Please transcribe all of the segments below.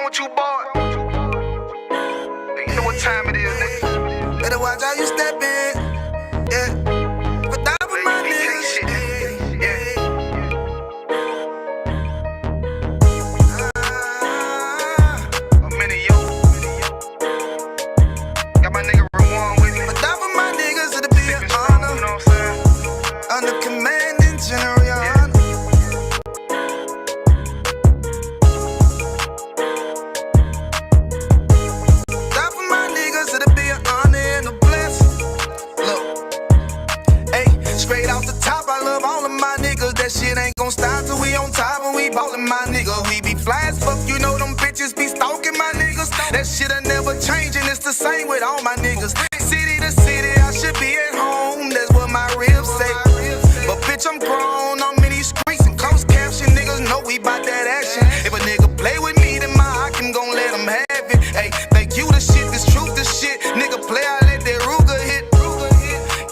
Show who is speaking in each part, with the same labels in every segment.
Speaker 1: wrong with you, boy? You know what time it is, nigga.
Speaker 2: Better watch how you step in, yeah. But that was my niggas, yeah.
Speaker 1: A minute, yo. Got my nigga Rewan with me.
Speaker 2: But that was my niggas, it'll be an honor.
Speaker 1: You know what I'm saying?
Speaker 2: Under commanding general, your honor. That for my niggas, it'll be an honor and a blessing. Look, hey, straight off the top, I love all of my niggas. That shit ain't gon' stop till we on top and we ballin' my nigga. We be fly as fuck, you know them bitches be stalking my niggas. That shit'll never change and it's the same with all my niggas. City to city, I should be at home, that's what my ribs say. But bitch, I'm grown, I'm in these streets and close caption. Niggas know we bout that action. If a nigga play with me, then my Hakim gon' let him have it. Hey, think you the shit, this truth the shit. Nigga play, I let that Ruger hit.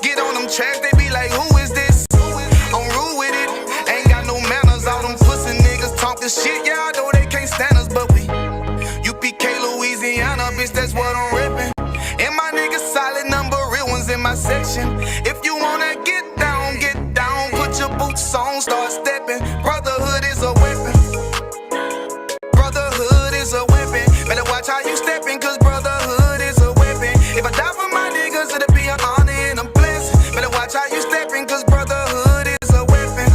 Speaker 2: Get on them tracks, they be like, who is this? I'm rude with it, ain't got no manners. All them pussy niggas talking shit, yeah, I know they can't stand us, but we UPK Louisiana, bitch, that's what I'm rippin'. And my niggas solid number, real ones in my section. If you wanna get down, put your boots on, start steppin'. Brotherhood is a weapon. Brotherhood is a weapon. Better watch how you steppin', cause brotherhood is a weapon. If I die for my niggas, it'll be an honor and a blessing. Better watch how you steppin', cause brotherhood is a weapon.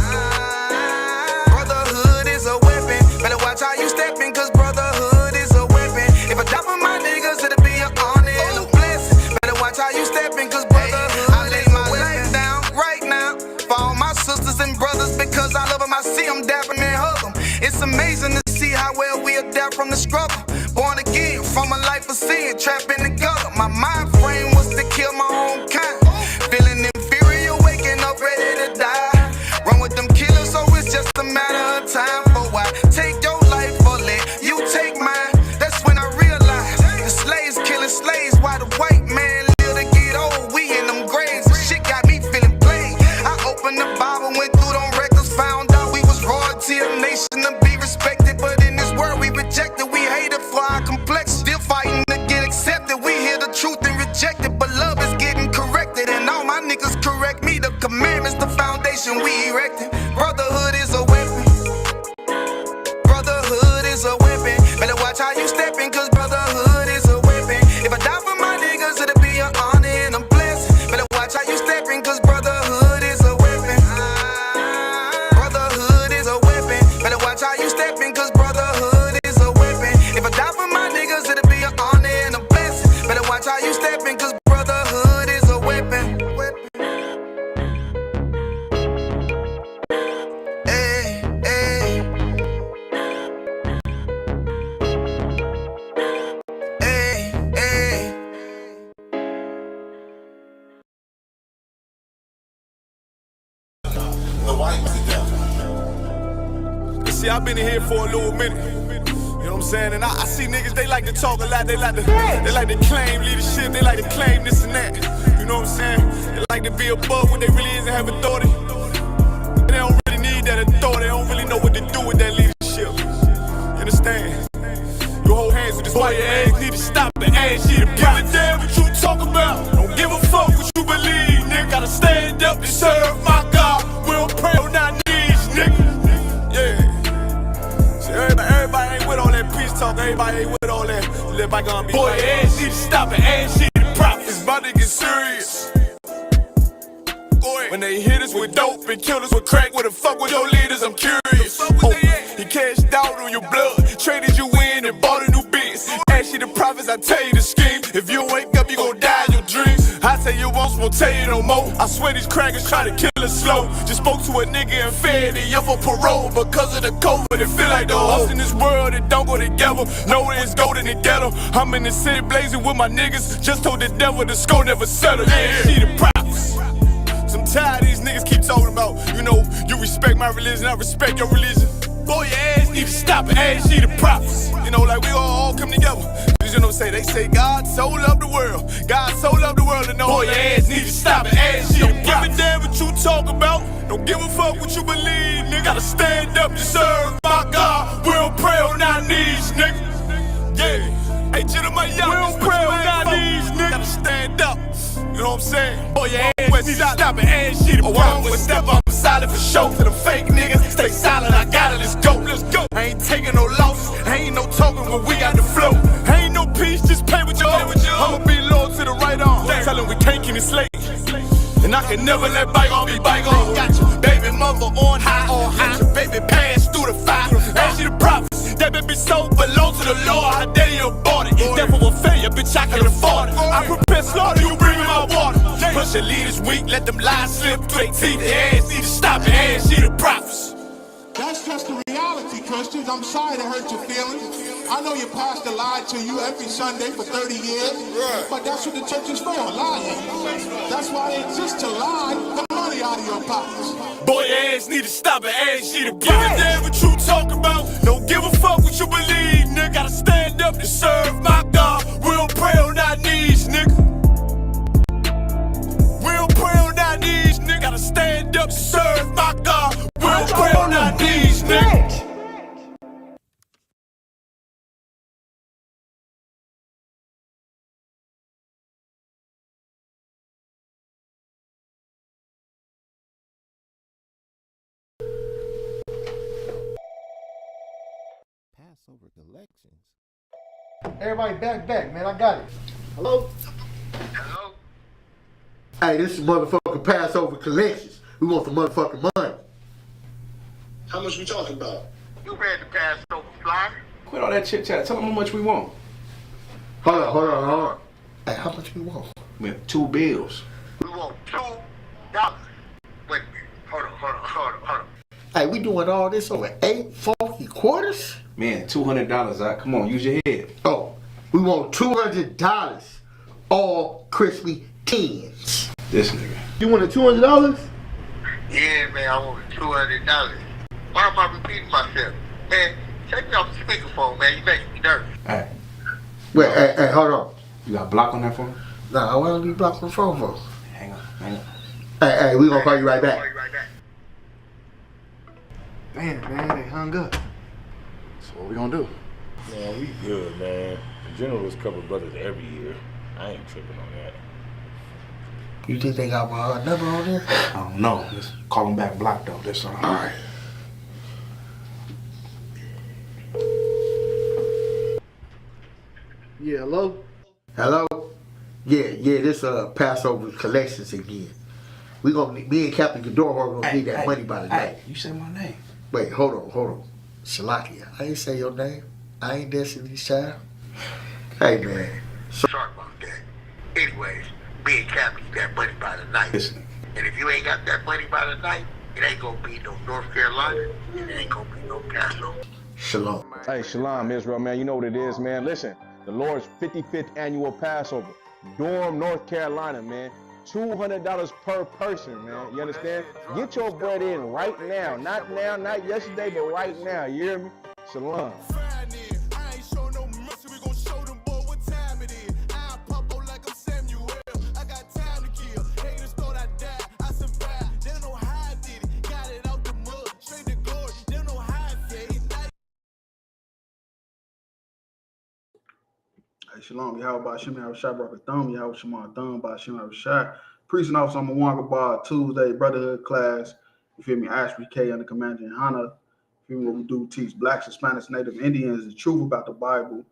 Speaker 2: Brotherhood is a weapon. Better watch how you steppin', cause brotherhood is a weapon. If I die for my niggas, it'll be an honor and a blessing. Better watch how you steppin', cause brotherhood I lay my life down right now for all my sisters and brothers, because I love them, I see them, dap them and hug them. It's amazing to see how well we adapt from the struggle. Born again from a life of sin, trapped in the gutter. My mind frame was to kill my own kind. Feeling inferior, waking up ready to die. Run with them killers, so it's just a matter of time. For why take your life or let you take mine? That's when I realized the slaves killing slaves, while the white man live to get old. We in them graves, and shit got me feeling plain. I opened the Bible, went through them records, found out we was royalty, a nation to be respected. But in this world we rejected, we hated for our complex. Still fighting to get accepted, we hear the truth and reject it. But love is getting corrected, and all my niggas correct me. The commandments, the foundation we erected. Brotherhood is a weapon. Brotherhood is a weapon. Better watch how you steppin', cause brotherhood is a weapon. If I die for my niggas, it'll be an honor and a blessing. Better watch how you steppin', cause brotherhood is a weapon. Brotherhood is a weapon. Better watch how you steppin', cause brotherhood is a weapon. If I die for my niggas, it'll be an honor and a blessing. Better watch how you steppin', cause brotherhood is a weapon. Hey, hey. Hey, hey.
Speaker 3: See, I've been in here for a little minute. You know what I'm saying? And I see niggas, they like to talk a lot. They like to claim leadership. They like to claim this and that. You know what I'm saying? They like to be above what they really is and have authority. And they don't really need that authority. They don't really know what to do with that leadership. You understand? You hold hands with this boy, your ass need to stop and ask you to give a damn what you talk about. Don't give a fuck what you believe, nigga. Gotta stand up and serve my God. We don't pray on our knees, nigga. Yeah. See, everybody ain't with all that peace talk. Everybody ain't with all that. Let bygone be. Boy, your ass need to stop and ask you to profit. It's about to get serious. When they hit us with dope and kill us with crack, where the fuck with your leaders? I'm curious. Oh, he cashed out on your blood, traded you in and bought a new biz. Ask you the profits, I tell you the scheme. If you wake up, you gon' die in your dreams. I tell you once, won't tell you no more. I swear these crackers try to kill us slow. Just spoke to a nigga and fed he up for parole because of the COVID. It feel like the host in this world that don't go together. Nowhere is golden in the ghetto. I'm in the city blazing with my niggas. Just told the devil the score never settled. Yeah, see the props. I'm tired of these niggas keep talking about, you know, you respect my religion, I respect your religion. Boy, your ass need to stop and ask you the prophets. You know, like we all come together. You know what I'm saying? They say God so loved the world. God so loved the world, and know boy, your ass need to stop and ask you the prophets. Don't give a damn what you talk about. Don't give a fuck what you believe, nigga. Gotta stand up and serve my God. We don't pray on our knees, nigga. Yeah. Hey, gentlemen, y'all. We don't pray on our knees, nigga. Gotta stand up. You know what I'm saying? Boy, your ass need to stop and ass shit. Oh, wrong with step up. I'm solid for show. To the fake niggas, stay silent. I got it. Let's go. Let's go. I ain't taking no losses. I ain't no token when we got the flow. I ain't no peace. Just pay with your own. I'ma be loyal to the right arm. Tell him we can't keep it slave. And I can never let bygone be bygone. Got your baby mother on high, got your baby pass through the fire. Ask you the prophets, that baby soul belong to the Lord. How dare you abort it? Therefore will failure, bitch, I can afford it. I prepare slaughter, you bring me my water. Push your leaders weak, let them lies slip through their teeth. Their ass need to stop and ask you the prophets.
Speaker 4: That's just the reality, Christians. I'm sorry to hurt your feelings. I know your pastor lied to you every Sunday for 30 years, but that's what the church is for, lying. That's why they exist, to lie the money out of your pockets.
Speaker 3: Boy, your ass need to stop and ask you to give a damn what you talk about. Don't give a fuck what you believe, nigga. Gotta stand up to serve my God. We don't pray on our knees, nigga. We don't pray on our knees, nigga. Gotta stand up to serve my God. We don't pray on our knees, nigga.
Speaker 5: Passover collections. Everybody back, man. I got it. Hello?
Speaker 1: Hello?
Speaker 5: Hey, this is motherfucking Passover collections. We want the motherfucking money.
Speaker 6: How much we talking about?
Speaker 1: You ready to pass over fly?
Speaker 7: Quit all that chit chat. Tell them how much we want.
Speaker 5: Hold on. Hey, how much we want?
Speaker 7: We have 2 bills.
Speaker 1: We want $2. Wait a minute. Hold on.
Speaker 5: Hey, we doing all this over 8 funky quarters?
Speaker 7: Man, $200 out. Come on, use your head.
Speaker 5: Oh, we want $200. All crispy tens.
Speaker 7: This nigga.
Speaker 5: You want $200?
Speaker 1: Yeah, man, I want $200. Why am I repeating myself? Man, take me off the speakerphone, man. You making me nervous.
Speaker 7: Hey,
Speaker 5: Wait, hey, hold on.
Speaker 7: you got a block on that phone?
Speaker 5: Nah, why don't you block the phone for?
Speaker 7: Hang on.
Speaker 5: Hey, we gonna call you right back.
Speaker 8: Damn, man, they hung up. So what we gonna do?
Speaker 9: Man, we good, man. The generals cover brothers every year. I ain't tripping on that.
Speaker 5: You think they got my number on there?
Speaker 7: I don't know. Just call him back block though. That's all.
Speaker 5: Alright.
Speaker 8: Yeah, hello?
Speaker 5: Hello? Yeah, this Passover collections again. Me and Captain Gador gonna need that money by the night.
Speaker 7: Hey, you said my name.
Speaker 5: Wait, hold on. Shalakia, I ain't say your name. I ain't Destiny's Child. Hey, man.
Speaker 1: Sorry about that. Anyways, me and Cap need that money by the night.
Speaker 7: Listen.
Speaker 1: And if you ain't got that money by the night, it ain't gonna be no North Carolina, and it ain't gonna be no Passover.
Speaker 5: Shalom.
Speaker 9: Hey, Shalom, Israel, man. You know what it is, man. Listen, the Lord's 55th annual Passover. Durham, North Carolina, man. $200 per person, man. You understand? Get your bread in right now. Not now, not yesterday, but right now. You hear me? Shalom.
Speaker 8: Hey, Shalom, Yahweh Ba'Shem, Yahweh Shai Barak Thumb, Yahweh Shema Thumb, Ba'Shem, Yahweh Shai. Priest and Officer, I'm a Wanga Tuesday, Brotherhood class. You feel me? Ashby K under Commander and Hannah. You feel me? What we do teach Blacks, Hispanics, Native Indians the truth about the Bible.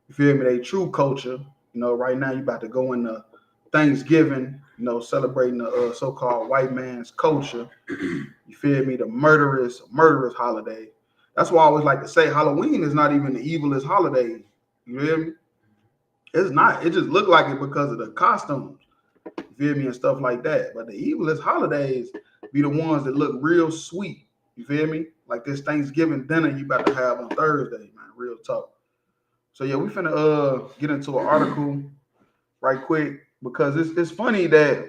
Speaker 8: You feel me? They true culture. You know, right now you about to go into Thanksgiving, you know, celebrating the so-called white man's culture. You feel me? The murderous holiday. That's why I always like to say Halloween is not even the evilest holiday. You feel me? It's not. It just looked like it because of the costumes. You feel me? And stuff like that. But the evilest holidays be the ones that look real sweet. You feel me? Like this Thanksgiving dinner you about to have on Thursday, man. Real talk. So yeah, we finna get into an article right quick because it's funny that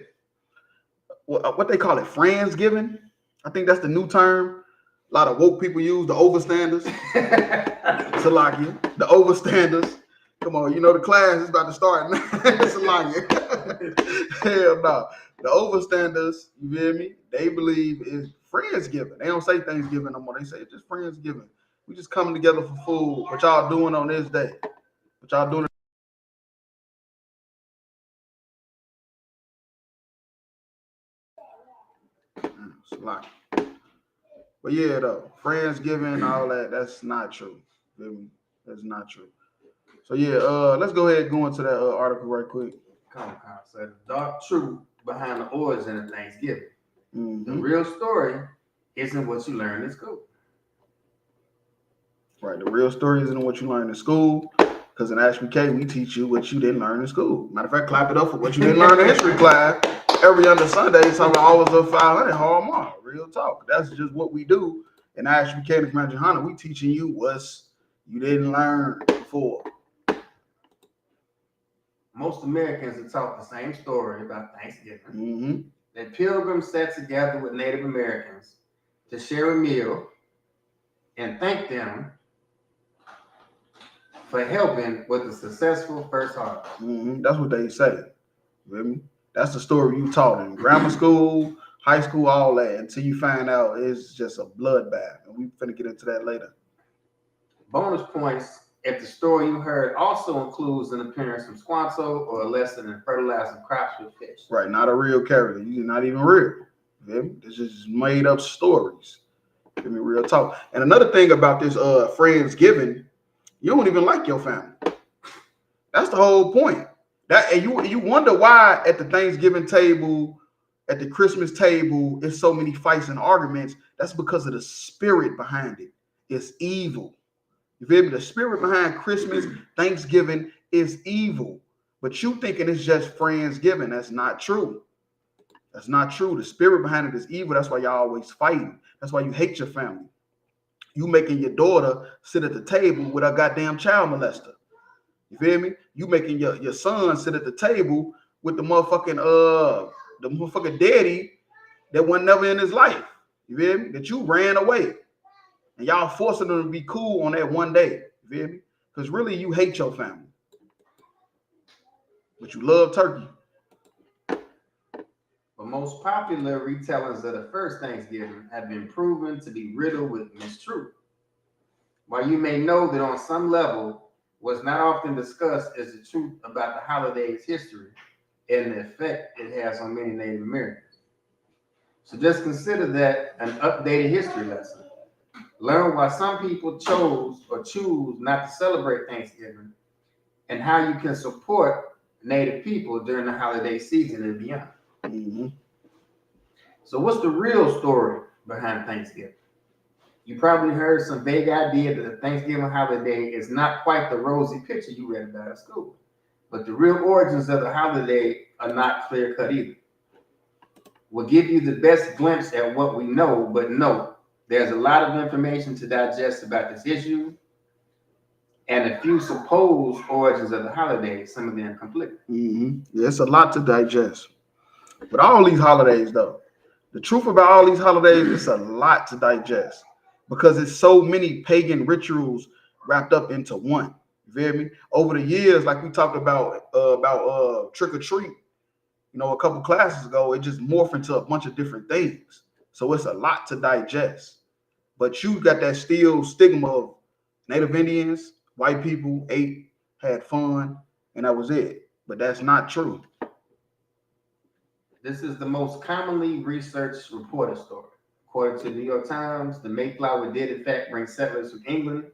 Speaker 8: what they call it, Friendsgiving. I think that's the new term. A lot of woke people use the overstanders. Salakia, the overstanders. Come on, you know the class is about to start now. Salakia. Hell no. The overstanders, you feel me? They believe it's Friendsgiving. They don't say Thanksgiving no more. They say it's just Friendsgiving. We just coming together for food. What y'all doing on this day? What y'all doing? It's a lot. But yeah, though, Friendsgiving, all that, that's not true. Feel me? That's not true. So yeah, let's go ahead and go into that article right quick.
Speaker 10: Come. So the dark truth behind the origin of Thanksgiving.
Speaker 8: Mm-hmm.
Speaker 10: The real story isn't what you learn in school.
Speaker 8: Right. The real story isn't what you learn in school. Because in HBK, we teach you what you didn't learn in school. Matter of fact, clap it up for what you didn't learn in history class. Every other Sunday, it's talking about always a 500 hard mark. Real talk. That's just what we do. In HBK and Command Hunter, we teaching you what's you didn't learn before.
Speaker 10: Most Americans are taught the same story about Thanksgiving.
Speaker 8: Mm-hmm.
Speaker 10: That pilgrims sat together with Native Americans to share a meal and thank them for helping with the successful first harvest.
Speaker 8: Mm-hmm. That's what they say. You hear me? That's the story you taught in grammar school, high school, all that, until you find out it's just a bloodbath. And we're finna get into that later.
Speaker 10: Bonus points if the story you heard also includes an appearance from Squanto or a lesson in fertilizing crops with fish.
Speaker 8: Right, not a real character. You're not even real. You hear me? It's just made up stories. Give me real talk. And another thing about this Friendsgiving, you don't even like your family. That's the whole point. That and you wonder why at the Thanksgiving table, at the Christmas table, it's so many fights and arguments. That's because of the spirit behind it. It's evil. You feel me? The spirit behind Christmas, Thanksgiving is evil. But you thinking it's just Friendsgiving. That's not true. That's not true. The spirit behind it is evil. That's why y'all always fighting. That's why you hate your family. You making your daughter sit at the table with a goddamn child molester. You feel me? You making your son sit at the table with the motherfucking daddy that was never in his life. You feel me? That you ran away. And y'all forcing them to be cool on that one day. You feel me? Because really you hate your family. But you love turkey.
Speaker 10: The most popular retellings of the first Thanksgiving have been proven to be riddled with mistruth. While you may know that on some level, what's not often discussed is the truth about the holiday's history and the effect it has on many Native Americans. So just consider that an updated history lesson. Learn why some people chose or choose not to celebrate Thanksgiving and how you can support Native people during the holiday season and beyond.
Speaker 8: Mm-hmm.
Speaker 10: So what's the real story behind Thanksgiving? You probably heard some vague idea that the Thanksgiving holiday is not quite the rosy picture you read about at school. But the real origins of the holiday are not clear-cut either. We'll give you the best glimpse at what we know, but no, there's a lot of information to digest about this issue and a few supposed origins of the holiday, some of them conflict.
Speaker 8: Mm-hmm. Yeah, it's a lot to digest. But all these holidays, though, the truth about all these holidays, it's a lot to digest because it's so many pagan rituals wrapped up into one. You feel me? Over the years, like we talked about trick or treat, you know, a couple classes ago, it just morphed into a bunch of different things. So it's a lot to digest. But you got that still stigma of Native Indians, white people ate, had fun, and that was it. But that's not true.
Speaker 10: This is the most commonly researched reported story. According to the New York Times, the Mayflower did in fact bring settlers from England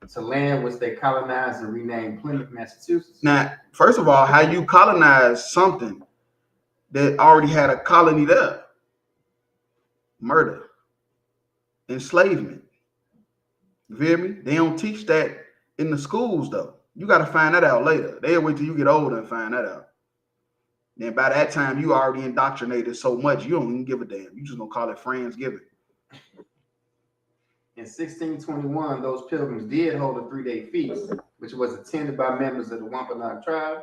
Speaker 10: to land which they colonized and renamed Plymouth, Massachusetts.
Speaker 8: Now, first of all, how you colonize something that already had a colony there? Murder, enslavement. You feel me? They don't teach that in the schools, though. You got to find that out later. They'll wait till you get older and find that out. Then by that time, you already indoctrinated so much, you don't even give a damn. You just gonna call it Friendsgiving.
Speaker 10: In 1621, those pilgrims did hold a 3-day feast, which was attended by members of the Wampanoag tribe.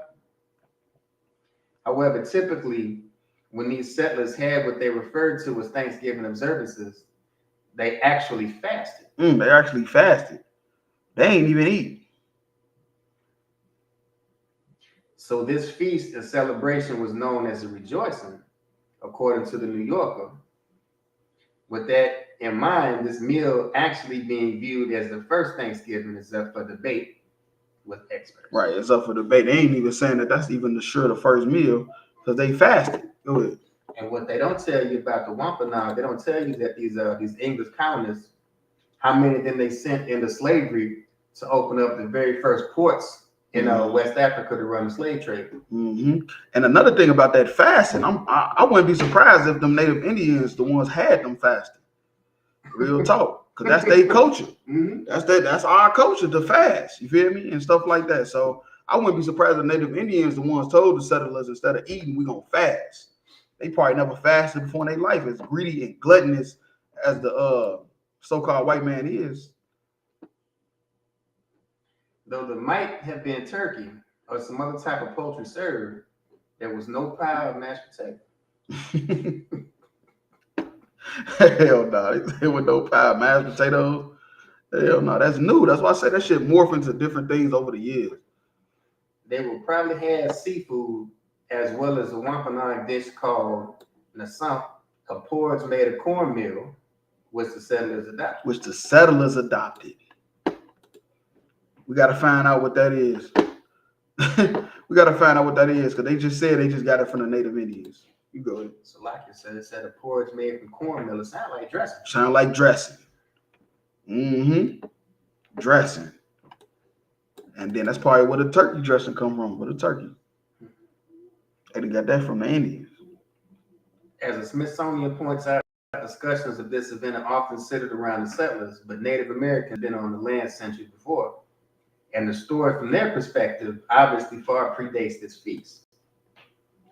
Speaker 10: However, typically, when these settlers had what they referred to as Thanksgiving observances, they actually fasted.
Speaker 8: They actually fasted. They ain't even eat.
Speaker 10: So this feast and celebration was known as a rejoicing, according to the New Yorker. With that in mind, this meal actually being viewed as the first Thanksgiving is up for debate with experts.
Speaker 8: Right, it's up for debate. They ain't even saying that that's even the first meal because they fasted. Go ahead.
Speaker 10: And what they don't tell you about the Wampanoag, they don't tell you that these English colonists, how many then they sent into slavery to open up the very first ports in West Africa to run the slave trade.
Speaker 8: Mm-hmm. And another thing about that fasting, I wouldn't be surprised if them Native Indians, the ones had them fasting. Real talk, because that's their culture.
Speaker 10: Mm-hmm.
Speaker 8: That's our culture to fast. You feel me? And stuff like that. So I wouldn't be surprised if Native Indians, the ones told the settlers, instead of eating, we gonna fast. They probably never fasted before in their life. As greedy and gluttonous as the so-called white man is.
Speaker 10: Though there might have been turkey or some other type of poultry served, there was no pie of mashed potato.
Speaker 8: Hell no. There was no pie, mashed potatoes. Hell no. That's new. That's why I say that shit morph into different things over the years.
Speaker 10: They will probably have seafood as well as a Wampanoag dish called nasam, a porridge made of cornmeal, which the settlers adopted. We got to find out what that is. We got to find out what that is because they just said they just got it from the Native Indians. You go ahead. So like you said, it said a porridge made from cornmeal. It sounds like dressing.
Speaker 8: Sound like dressing. Mm-hmm. Dressing. And then that's probably where the turkey dressing come from, with the turkey. They got that from the Indians.
Speaker 10: As the Smithsonian points out, discussions of this event are often centered around the settlers, but Native Americans have been on the land centuries before. And the story from their perspective obviously far predates this feast.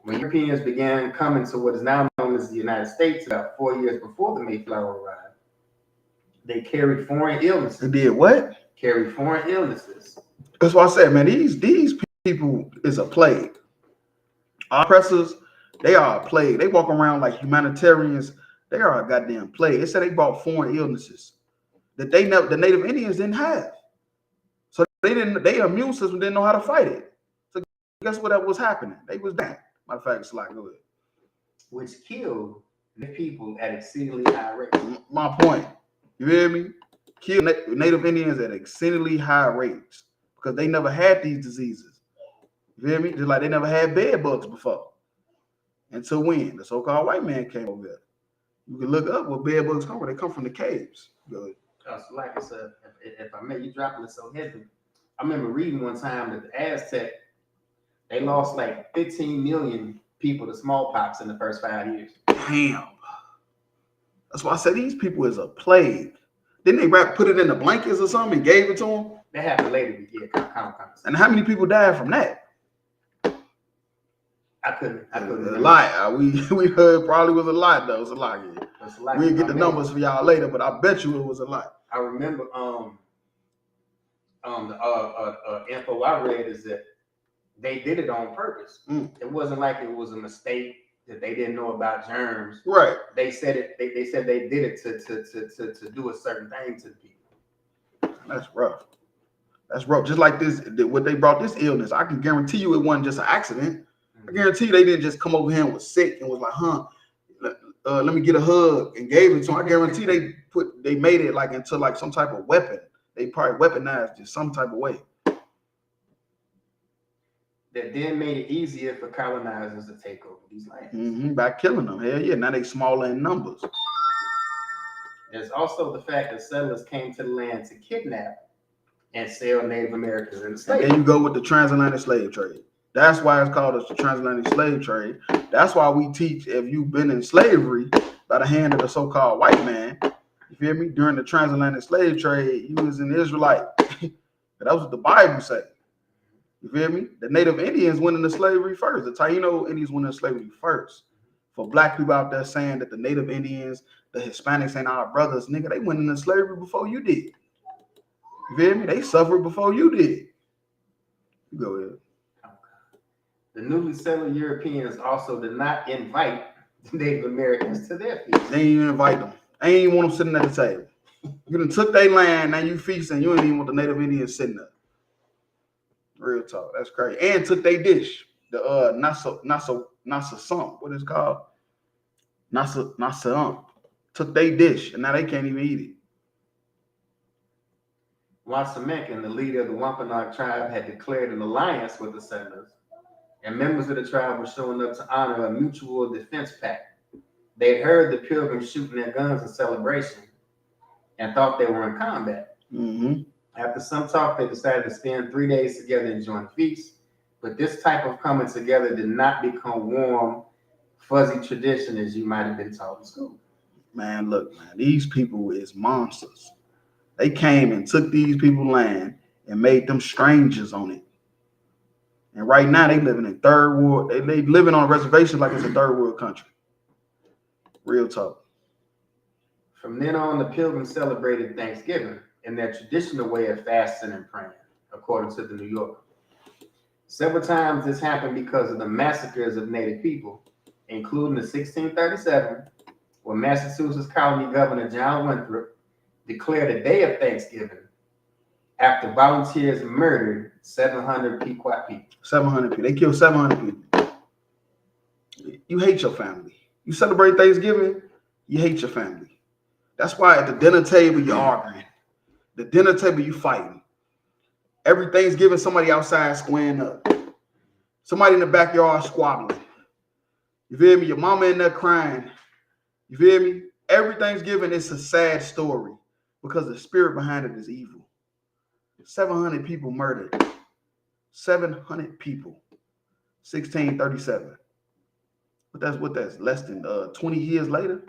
Speaker 10: When Europeans began coming to what is now known as the United States about 4 years before the Mayflower arrived, they carried foreign illnesses.
Speaker 8: They did what?
Speaker 10: Carried foreign illnesses. That's
Speaker 8: why I said, man, these people is a plague. Our oppressors, they are a plague. They walk around like humanitarians. They are a goddamn plague. They said they brought foreign illnesses that the Native Indians didn't have. So their immune system didn't know how to fight it. So guess what was happening? They was down. Matter of fact, it's like, go ahead.
Speaker 10: Which killed the people at exceedingly high rates.
Speaker 8: My point. You hear me? Killed Native Indians at exceedingly high rates because they never had these diseases. You hear me? Just like they never had bed bugs before. Until when? The so-called white man came over there. You can look up where bed bugs come from. They come from the caves. Go ahead.
Speaker 10: So like I said, if I may, you dropping it so heavy. I remember reading one time that the Aztec, they lost like 15 million people to smallpox in the first 5 years.
Speaker 8: Damn. That's why I said these people is a plague. Didn't they put it in the blankets or something and gave it to them?
Speaker 10: That happened later, yeah,
Speaker 8: And how many people died from that?
Speaker 10: I couldn't.
Speaker 8: A lot. We heard probably was a lot though. It's a lot. Yeah. We'll get the numbers for y'all later, but I bet you it was a lot.
Speaker 10: I remember the info I read is that they did it on purpose. It wasn't like it was a mistake that they didn't know about germs.
Speaker 8: Right.
Speaker 10: They said it. They said they did it to do a certain thing to the people.
Speaker 8: That's rough. That's rough. Just like this, what they brought this illness. I can guarantee you it wasn't just an accident. I guarantee you they didn't just come over here and was sick and was like, let me get a hug and gave it to them. I guarantee they made it like into like some type of weapon. They probably weaponized it some type of way.
Speaker 10: That then made it easier for colonizers to take over these lands.
Speaker 8: By killing them. Hell yeah, now they smaller in numbers.
Speaker 10: There's also the fact that settlers came to the land to kidnap and sell Native Americans into slavery.
Speaker 8: And then you go with the transatlantic slave trade. That's why it's called the transatlantic slave trade. That's why we teach if you've been in slavery by the hand of the so-called white man, you feel me? During the transatlantic slave trade, he was an Israelite. That's what the Bible says. You feel me? The Native Indians went into slavery first. The Taino Indians went into slavery first. For black people out there saying that the Native Indians, the Hispanics ain't our brothers, nigga, they went into slavery before you did. You feel me? They suffered before you did. You go ahead.
Speaker 10: The newly settled Europeans also did not invite the Native Americans to their feast.
Speaker 8: They didn't even invite them. They ain't even want them sitting at the table. You done took their land, now you feasting, you ain't even want the Native Indians sitting there. Real talk, that's crazy. And took their dish, the nasa what is it called? Nasa took their dish, and now they can't even eat it.
Speaker 10: Wasamenkin, the leader of the Wampanoag tribe, had declared an alliance with the settlers, and members of the tribe were showing up to honor a mutual defense pact. They had heard the Pilgrims shooting their guns in celebration and thought they were in combat.
Speaker 8: Mm-hmm.
Speaker 10: After some talk, they decided to spend 3 days together and join the feast. But this type of coming together did not become warm, fuzzy tradition as you might have been taught in school.
Speaker 8: Man, look, man, these people is monsters. They came and took these people's land and made them strangers on it. And right now they living in third world. They living on a reservation like it's a third world country. Real talk.
Speaker 10: From then on, the Pilgrims celebrated Thanksgiving in their traditional way of fasting and praying, according to the New Yorker. Several times this happened because of the massacres of Native people, including the 1637, where Massachusetts colony governor John Winthrop declared a day of Thanksgiving after volunteers murdered 700 Pequot people.
Speaker 8: 700 people. They killed 700 people. You hate your family. You celebrate Thanksgiving, you hate your family. That's why at the dinner table you're arguing. The dinner table you fighting. Every Thanksgiving somebody outside squaring up. Somebody in the backyard squabbling. You feel me? Your mama in there crying. You feel me? Every Thanksgiving it's a sad story because the spirit behind it is evil. 700 people murdered. 700 people. 1637. But that's less than 20 years later.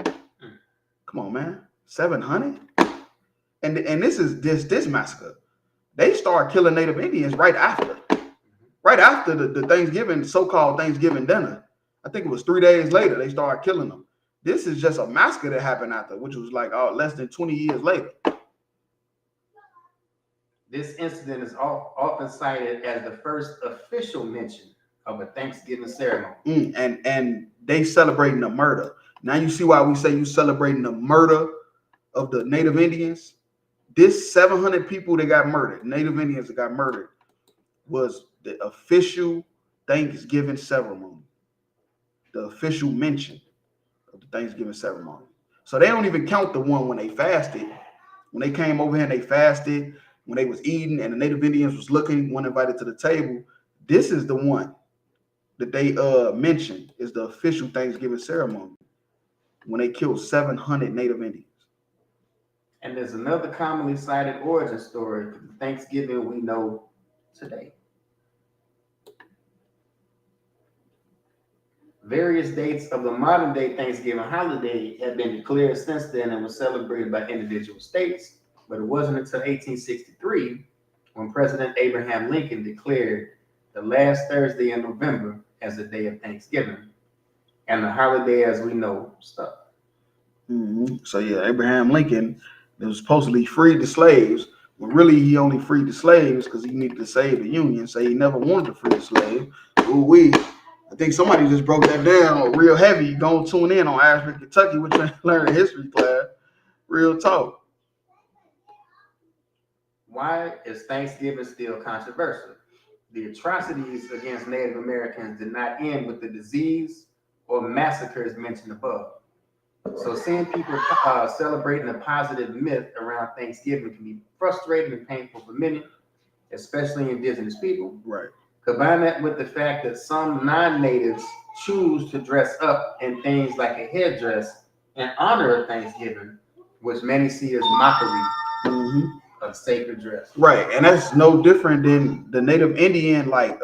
Speaker 8: Come on, man. 700? And this is this massacre. They start killing Native Indians right after. Right after the Thanksgiving, so-called Thanksgiving dinner. I think it was 3 days later they started killing them. This is just a massacre that happened after, which was like less than 20 years later.
Speaker 10: This incident is often cited as the first official mention of a Thanksgiving ceremony.
Speaker 8: And they celebrating the murder. Now you see why we say you celebrating the murder of the Native Indians. This 700 people that got murdered, Native Indians that got murdered, was the official Thanksgiving ceremony. The official mention of the Thanksgiving ceremony. So they don't even count the one when they fasted. When they came over here and they fasted, when they was eating and the Native Indians was looking, one invited to the table. This is the one that they mentioned is the official Thanksgiving ceremony when they killed 700 Native Indians.
Speaker 10: And there's another commonly cited origin story for the Thanksgiving we know today. Various dates of the modern day Thanksgiving holiday have been declared since then and were celebrated by individual states, but it wasn't until 1863 when President Abraham Lincoln declared the last Thursday in November as a day of Thanksgiving, and the holiday as we know stuck.
Speaker 8: So yeah, Abraham Lincoln was supposedly freed the slaves, when really he only freed the slaves because he needed to save the Union, so he never wanted to free the slaves. I think somebody just broke that down real heavy. Go tune in on Asheville, Kentucky, which I learned in history class. Real talk.
Speaker 10: Why is Thanksgiving still controversial? The atrocities against Native Americans did not end with the disease or massacres mentioned above. So seeing people celebrating a positive myth around Thanksgiving can be frustrating and painful for many, especially indigenous people.
Speaker 8: Right.
Speaker 10: Combine that with the fact that some non-natives choose to dress up in things like a headdress in honor of Thanksgiving, which many see as mockery of sacred dress.
Speaker 8: Right, and that's no different than the Native Indian, like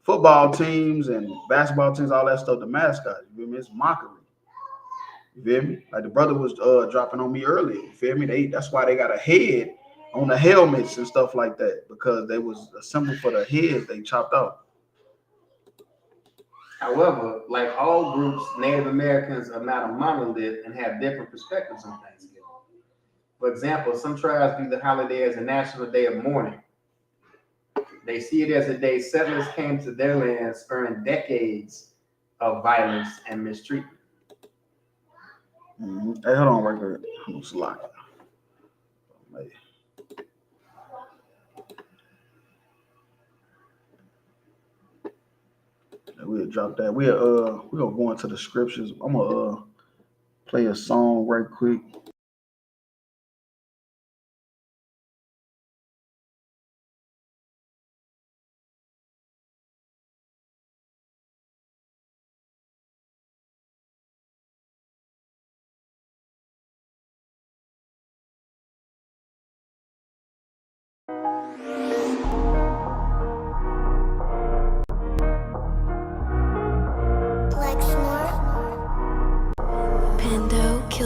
Speaker 8: football teams and basketball teams, all that stuff, the mascot. You feel me? It's mockery. You feel me? Like the brother was dropping on me earlier. You feel me? That's why they got a head on the helmets and stuff like that, because they was a symbol for the heads they chopped off.
Speaker 10: However, like all groups, Native Americans are not a monolith and have different perspectives on Thanksgiving. For example, some tribes view the holiday as a national day of mourning. They see it as a day settlers came to their land, spurring decades of violence and mistreatment.
Speaker 8: Hey, hold on right there. I'm just locking. We'll drop that. We're gonna go into the scriptures. I'm gonna play a song right quick.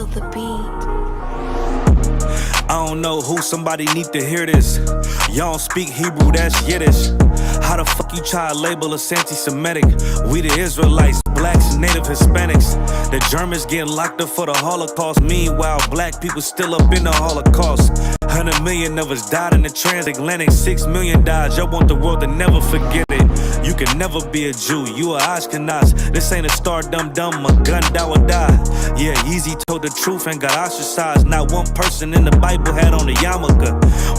Speaker 11: feel the beat.
Speaker 12: I don't know who, somebody need to hear this. Y'all don't speak Hebrew, that's Yiddish. How the fuck you try to label us anti-Semitic? We the Israelites, blacks and native Hispanics. The Germans getting locked up for the Holocaust. Meanwhile, black people still up in the Holocaust. 100 million of us died in the transatlantic. 6 million died, y'all want the world to never forget it. You can never be a Jew, you a Ashkenaz. This ain't a star dum-dum, a gun that would die. Yeah, Yeezy told the truth and got ostracized. Not one person in the Bible had on a yarmulke.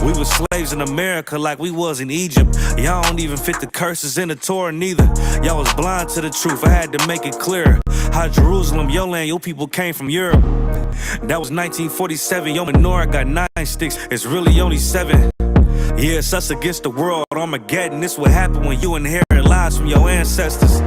Speaker 12: We were slaves in America like we was in Egypt. Y'all don't even fit the curses in the Torah neither. Y'all was blind to the truth, I had to make it clear. How Jerusalem, your land, your people came from Europe. That was 1947, your menorah got 9 sticks, it's really only 7. Yeah, it's us against the world, Armageddon. This what happened when you inherit lies from your ancestors.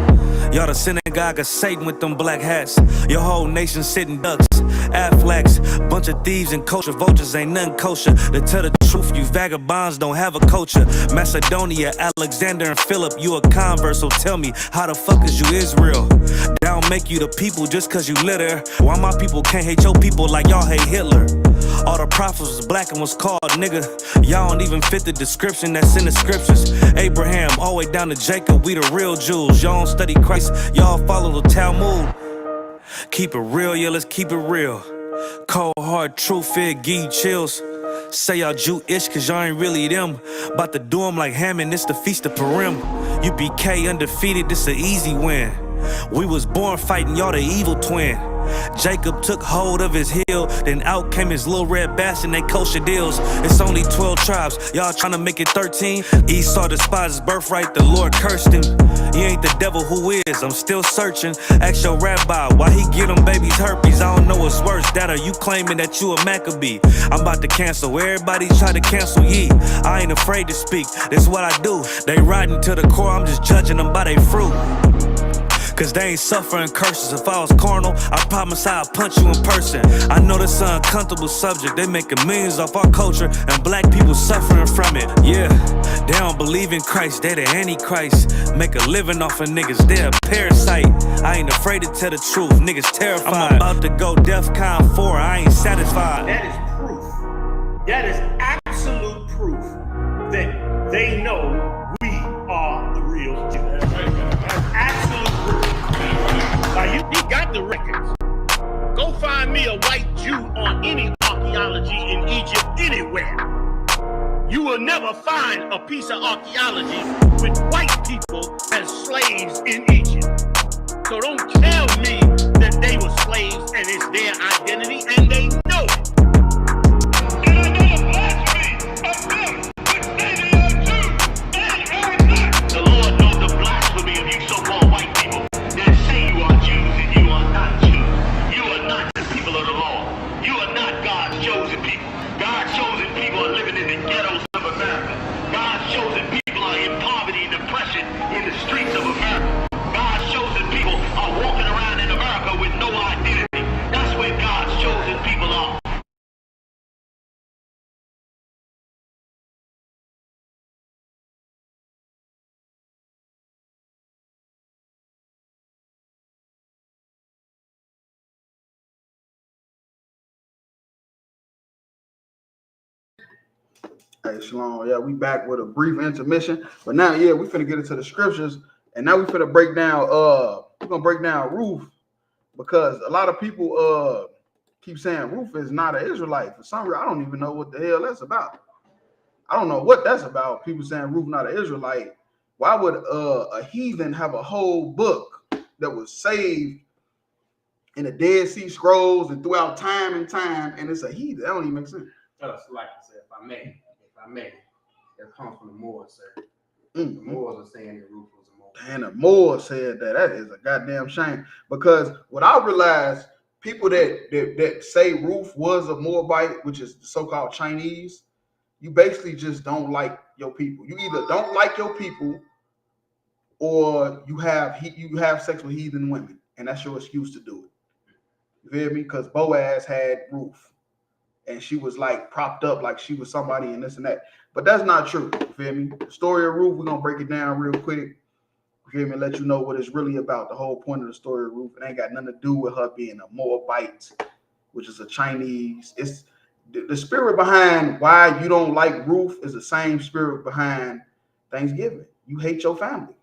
Speaker 12: Y'all the synagogue of Satan with them black hats. Your whole nation sitting ducks, Aflacs. Bunch of thieves and kosher vultures, ain't nothing kosher. To tell the truth, you vagabonds don't have a culture. Macedonia, Alexander and Philip, you a convert, so tell me, how the fuck is you Israel? That don't make you the people just cause you live there. Why my people can't hate your people like y'all hate Hitler? All the prophets was black and was called nigga. Y'all don't even fit the description that's in the scriptures. Abraham, all the way down to Jacob, we the real Jews. Y'all don't study Christ, y'all follow the Talmud. Keep it real, yeah, let's keep it real. Cold hard truth, it give you chills. Say y'all Jewish cause y'all ain't really them. About to do them like Hammond, it's the Feast of Purim. UBK undefeated, this an easy win. We was born fighting, y'all the evil twin. Jacob took hold of his heel, then out came his little red bastard and they kosher deals. It's only 12 tribes, y'all trying to make it 13. Esau despised his birthright, the Lord cursed him. He ain't the devil, who is? I'm still searching. Ask your rabbi why he get them babies herpes. I don't know what's worse, that or you claiming that you a Maccabee. I'm about to cancel, everybody try to cancel ye. I ain't afraid to speak, this what I do. They riding to the core, I'm just judging them by their fruit. Cause they ain't suffering curses. If I was carnal, I promise I'd punch you in person. I know this an uncomfortable subject. They making millions off our culture and black people suffering from it. Yeah, they don't believe in Christ, they the Antichrist. Make a living off of niggas, they a parasite. I ain't afraid to tell the truth, niggas terrified. I'm about to go DEFCON 4, I ain't satisfied.
Speaker 13: That is proof. That is absolute proof that they know we are the real Jews. That's absolute proof. Now you got the records. Go find me a white Jew on any archaeology in Egypt anywhere. You will never find a piece of archaeology with white people as slaves in Egypt. So don't tell me that they were slaves and it's their identity and they know it. And another blasphemy of them, but they are Jews and are not. The Lord knows the blasphemy of you so-called white people that say you are Jews and you are not Jews. You are not the people of the law. You are not God's chosen people. God's chosen people are living in the ghettos of America. God's chosen people are in poverty and depression in the streets of America. God's chosen people are walking around in America with no identity. That's where God's chosen people are.
Speaker 8: Hey, Shalom. Yeah, we back with a brief intermission. But now, yeah, we finna get into the scriptures. And now we finna break down, we're gonna break down Ruth. Because a lot of people keep saying Ruth is not an Israelite. For some reason, I don't even know what the hell that's about. I don't know what that's about. People saying Ruth not an Israelite. Why would a heathen have a whole book that was saved in the Dead Sea Scrolls and throughout time and time, and it's a heathen? That don't even make sense.
Speaker 10: Like I said, if I may, it comes from the Moors, sir. The Moors are saying that Ruth was a Moor.
Speaker 8: And the Moors said that. That is a goddamn shame. Because what I realized, people that say Ruth was a Moabite, which is the so-called Chinese, you basically just don't like your people. You either don't like your people or you have sex with heathen women, and that's your excuse to do it. You feel me? Because Boaz had Ruth. And she was like propped up like she was somebody and this and that. But that's not true. You feel me? The story of Ruth, we're going to break it down real quick. You feel me? Let you know what it's really about. The whole point of the story of Ruth. It ain't got nothing to do with her being a Moabite. which is a Chinese. It's the spirit behind why you don't like Ruth is the same spirit behind Thanksgiving. You hate your family.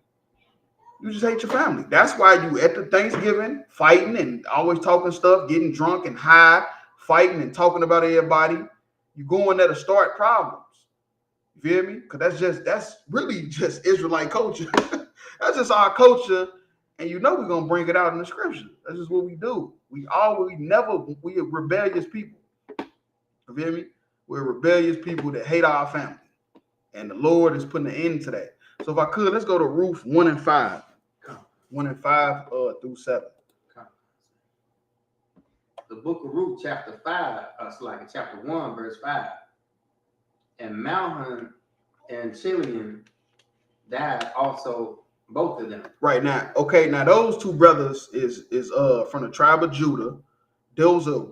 Speaker 8: You just hate your family. That's why you at the Thanksgiving fighting and always talking stuff, getting drunk and high, fighting and talking about everybody. You going there to start problems. You feel me? Because that's really just Israelite culture. That's just our culture. And you know we're gonna bring it out in the scripture. That's just what we do. We are rebellious people. You feel me? We're rebellious people that hate our family. And the Lord is putting an end to that. So if I could, let's go to Ruth 1 and 5. 1 and 5 through 7.
Speaker 10: The book of Ruth, chapter 5, chapter 1, verse 5. And Malham and Chilion died also, both of them.
Speaker 8: Right now, okay, now those two brothers is from the tribe of Judah. Those are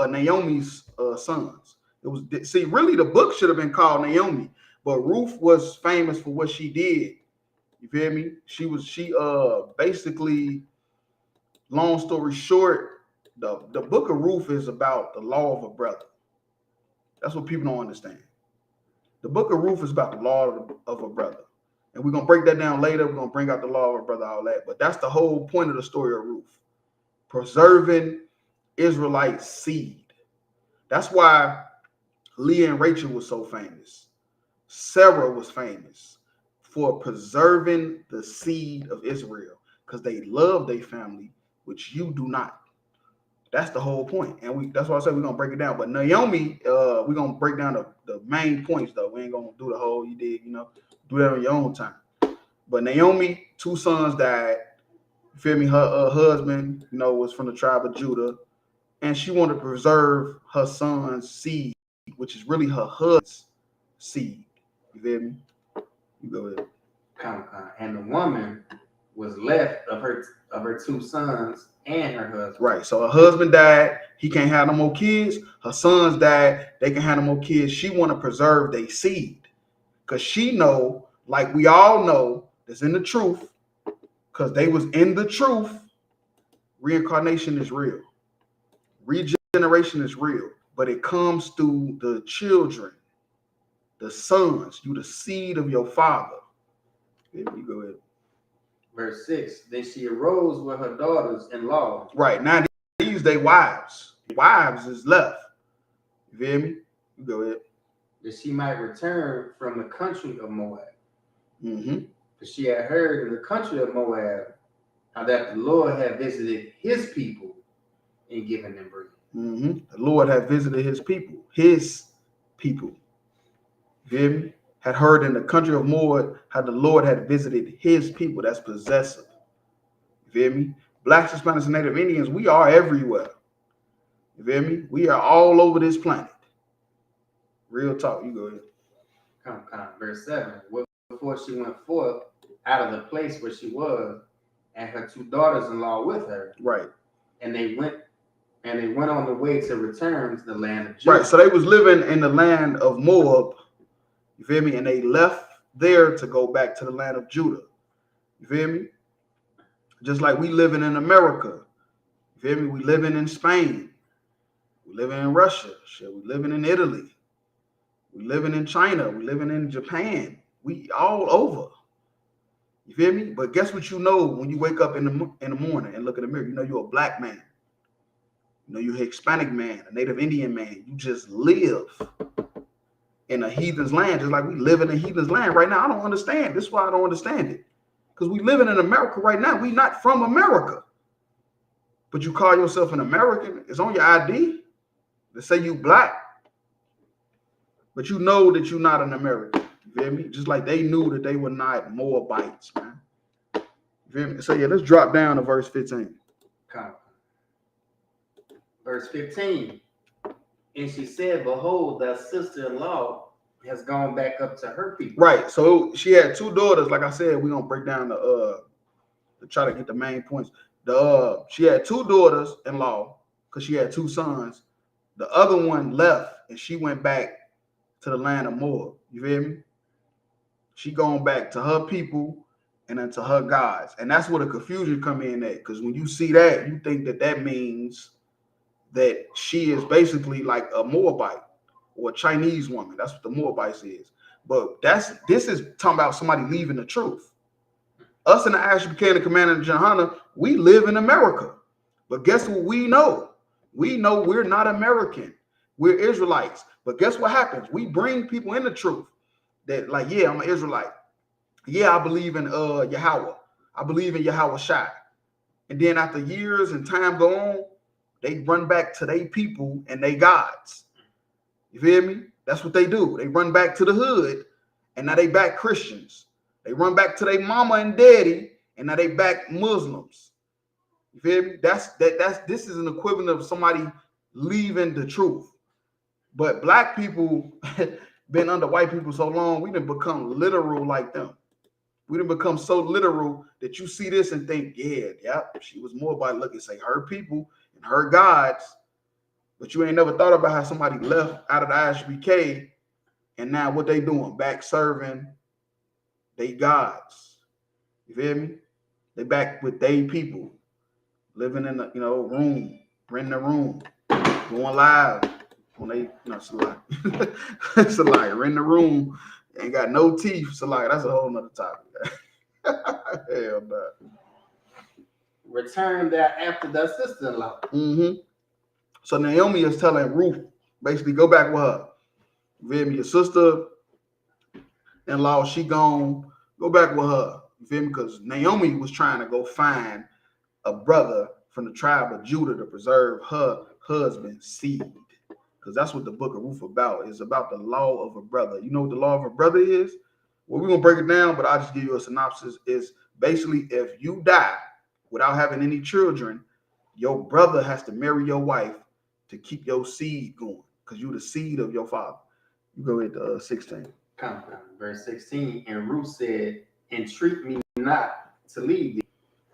Speaker 8: Naomi's sons. It was really the book should have been called Naomi, but Ruth was famous for what she did. You feel me? She basically, long story short, the book of Ruth is about the law of a brother. That's what people don't understand. The book of Ruth is about the law of a brother. And we're going to break that down later. We're going to bring out the law of a brother, all that. But that's the whole point of the story of Ruth. Preserving Israelite seed. That's why Leah and Rachel was so famous. Sarah was famous for preserving the seed of Israel because they love their family, which you do not. That's the whole point. And that's why I said we're going to break it down. But Naomi, we're going to break down the main points, though. We ain't going to do the whole, do that on your own time. But Naomi, 2 sons died. You feel me? Her husband, was from the tribe of Judah. And she wanted to preserve her son's seed, which is really her husband's seed. You feel me? You go ahead.
Speaker 10: And the woman was left of her 2 sons and her husband.
Speaker 8: Right. So her husband died. He can't have no more kids. Her sons died. They can have no more kids. She want to preserve their seed. Because she know, like we all know, that's in the truth. Because they was in the truth. Reincarnation is real. Regeneration is real. But it comes through the children. The sons. You the seed of your father. You go ahead.
Speaker 10: Verse 6, then she arose with her daughters-in-law.
Speaker 8: Right, now these they wives. Wives is left. You feel me? You go ahead.
Speaker 10: That she might return from the country of Moab.
Speaker 8: Mm-hmm.
Speaker 10: For she had heard in the country of Moab how that the Lord had visited his people and given them bread.
Speaker 8: Mm-hmm. The Lord had visited his people. His people. You feel me? Had heard in the country of Moab how the Lord had visited his people. That's possessive. You feel me? Blacks, Hispanics, and Native Indians, we are everywhere. You feel me? We are all over this planet. Real talk. You go ahead.
Speaker 10: Verse 7. Before she went forth out of the place where she was, and her 2 daughters-in-law with her.
Speaker 8: Right.
Speaker 10: And they went on the way to return to the land of Judah.
Speaker 8: Right. So they was living in the land of Moab. You feel me? And they left there to go back to the land of Judah. You feel me? Just like we living in America. You feel me? We living in Spain. We living in Russia. Shit, we living in Italy. We living in China. We living in Japan. We all over. You feel me? But guess what you know when you wake up in the morning and look in the mirror? You know you're a black man. You know you're a Hispanic man, a Native Indian man. You just live in a heathen's land, just like we live in a heathen's land right now. I don't understand. This is why I don't understand it. Because we living in America right now. We not from America. But you call yourself an American. It's on your ID. They say you black. But you know that you're not an American. You feel me? Just like they knew that they were not Moabites, man. You feel me? So yeah, let's drop down to verse 15.
Speaker 10: Verse 15. And she said, behold, thy sister-in-law has gone back up to her people.
Speaker 8: Right. So she had 2 daughters. Like I said, we're gonna break down to try to get the main points. She had 2 daughters-in-law because she had 2 sons. The other one left and she went back to the land of Moab. You feel me? She going back to her people and then to her gods. And that's where the confusion come in at. Because when you see that, you think that means that she is basically like a Moabite or a Chinese woman. That's what the Moabites is. But this is talking about somebody leaving the truth. Us in the Ashby and the Commander and Johanna, we live in America. But guess what we know? We know we're not American. We're Israelites. But guess what happens? We bring people in the truth that like, yeah, I'm an Israelite. Yeah, I believe in Yahweh. I believe in Yahweh Shai. And then after years and time go on, they run back to their people and they gods. You feel me? That's what they do. They run back to the hood and now they back Christians. They run back to their mama and daddy and now they back Muslims. You feel me? This is an equivalent of somebody leaving the truth. But black people been under white people so long, we done become literal like them. We done become so literal that you see this and think, yeah, she was more about look and say her people and her gods. But you ain't never thought about how somebody left out of the ISBK and now what they doing? Back serving they gods. You feel me? They back with they people, living in the room, renting a room, going live when they it's a lie. It's a lie. Renting a room, ain't got no teeth. It's a lie. That's a whole nother topic. Hell no.
Speaker 10: Return that after the sister-in-law.
Speaker 8: So Naomi is telling Ruth, basically, go back with her. You feel me? Your sister-in-law, she gone. Go back with her. You feel me? Because Naomi was trying to go find a brother from the tribe of Judah to preserve her husband's seed. Because that's what the book of Ruth about. It's about the law of a brother. You know what the law of a brother is? Well, we're going to break it down, but I'll just give you a synopsis. Is basically if you die without having any children, your brother has to marry your wife to keep your seed going because you're the seed of your father. You go into 16.
Speaker 10: Come, verse 16. And Ruth said, entreat me not to leave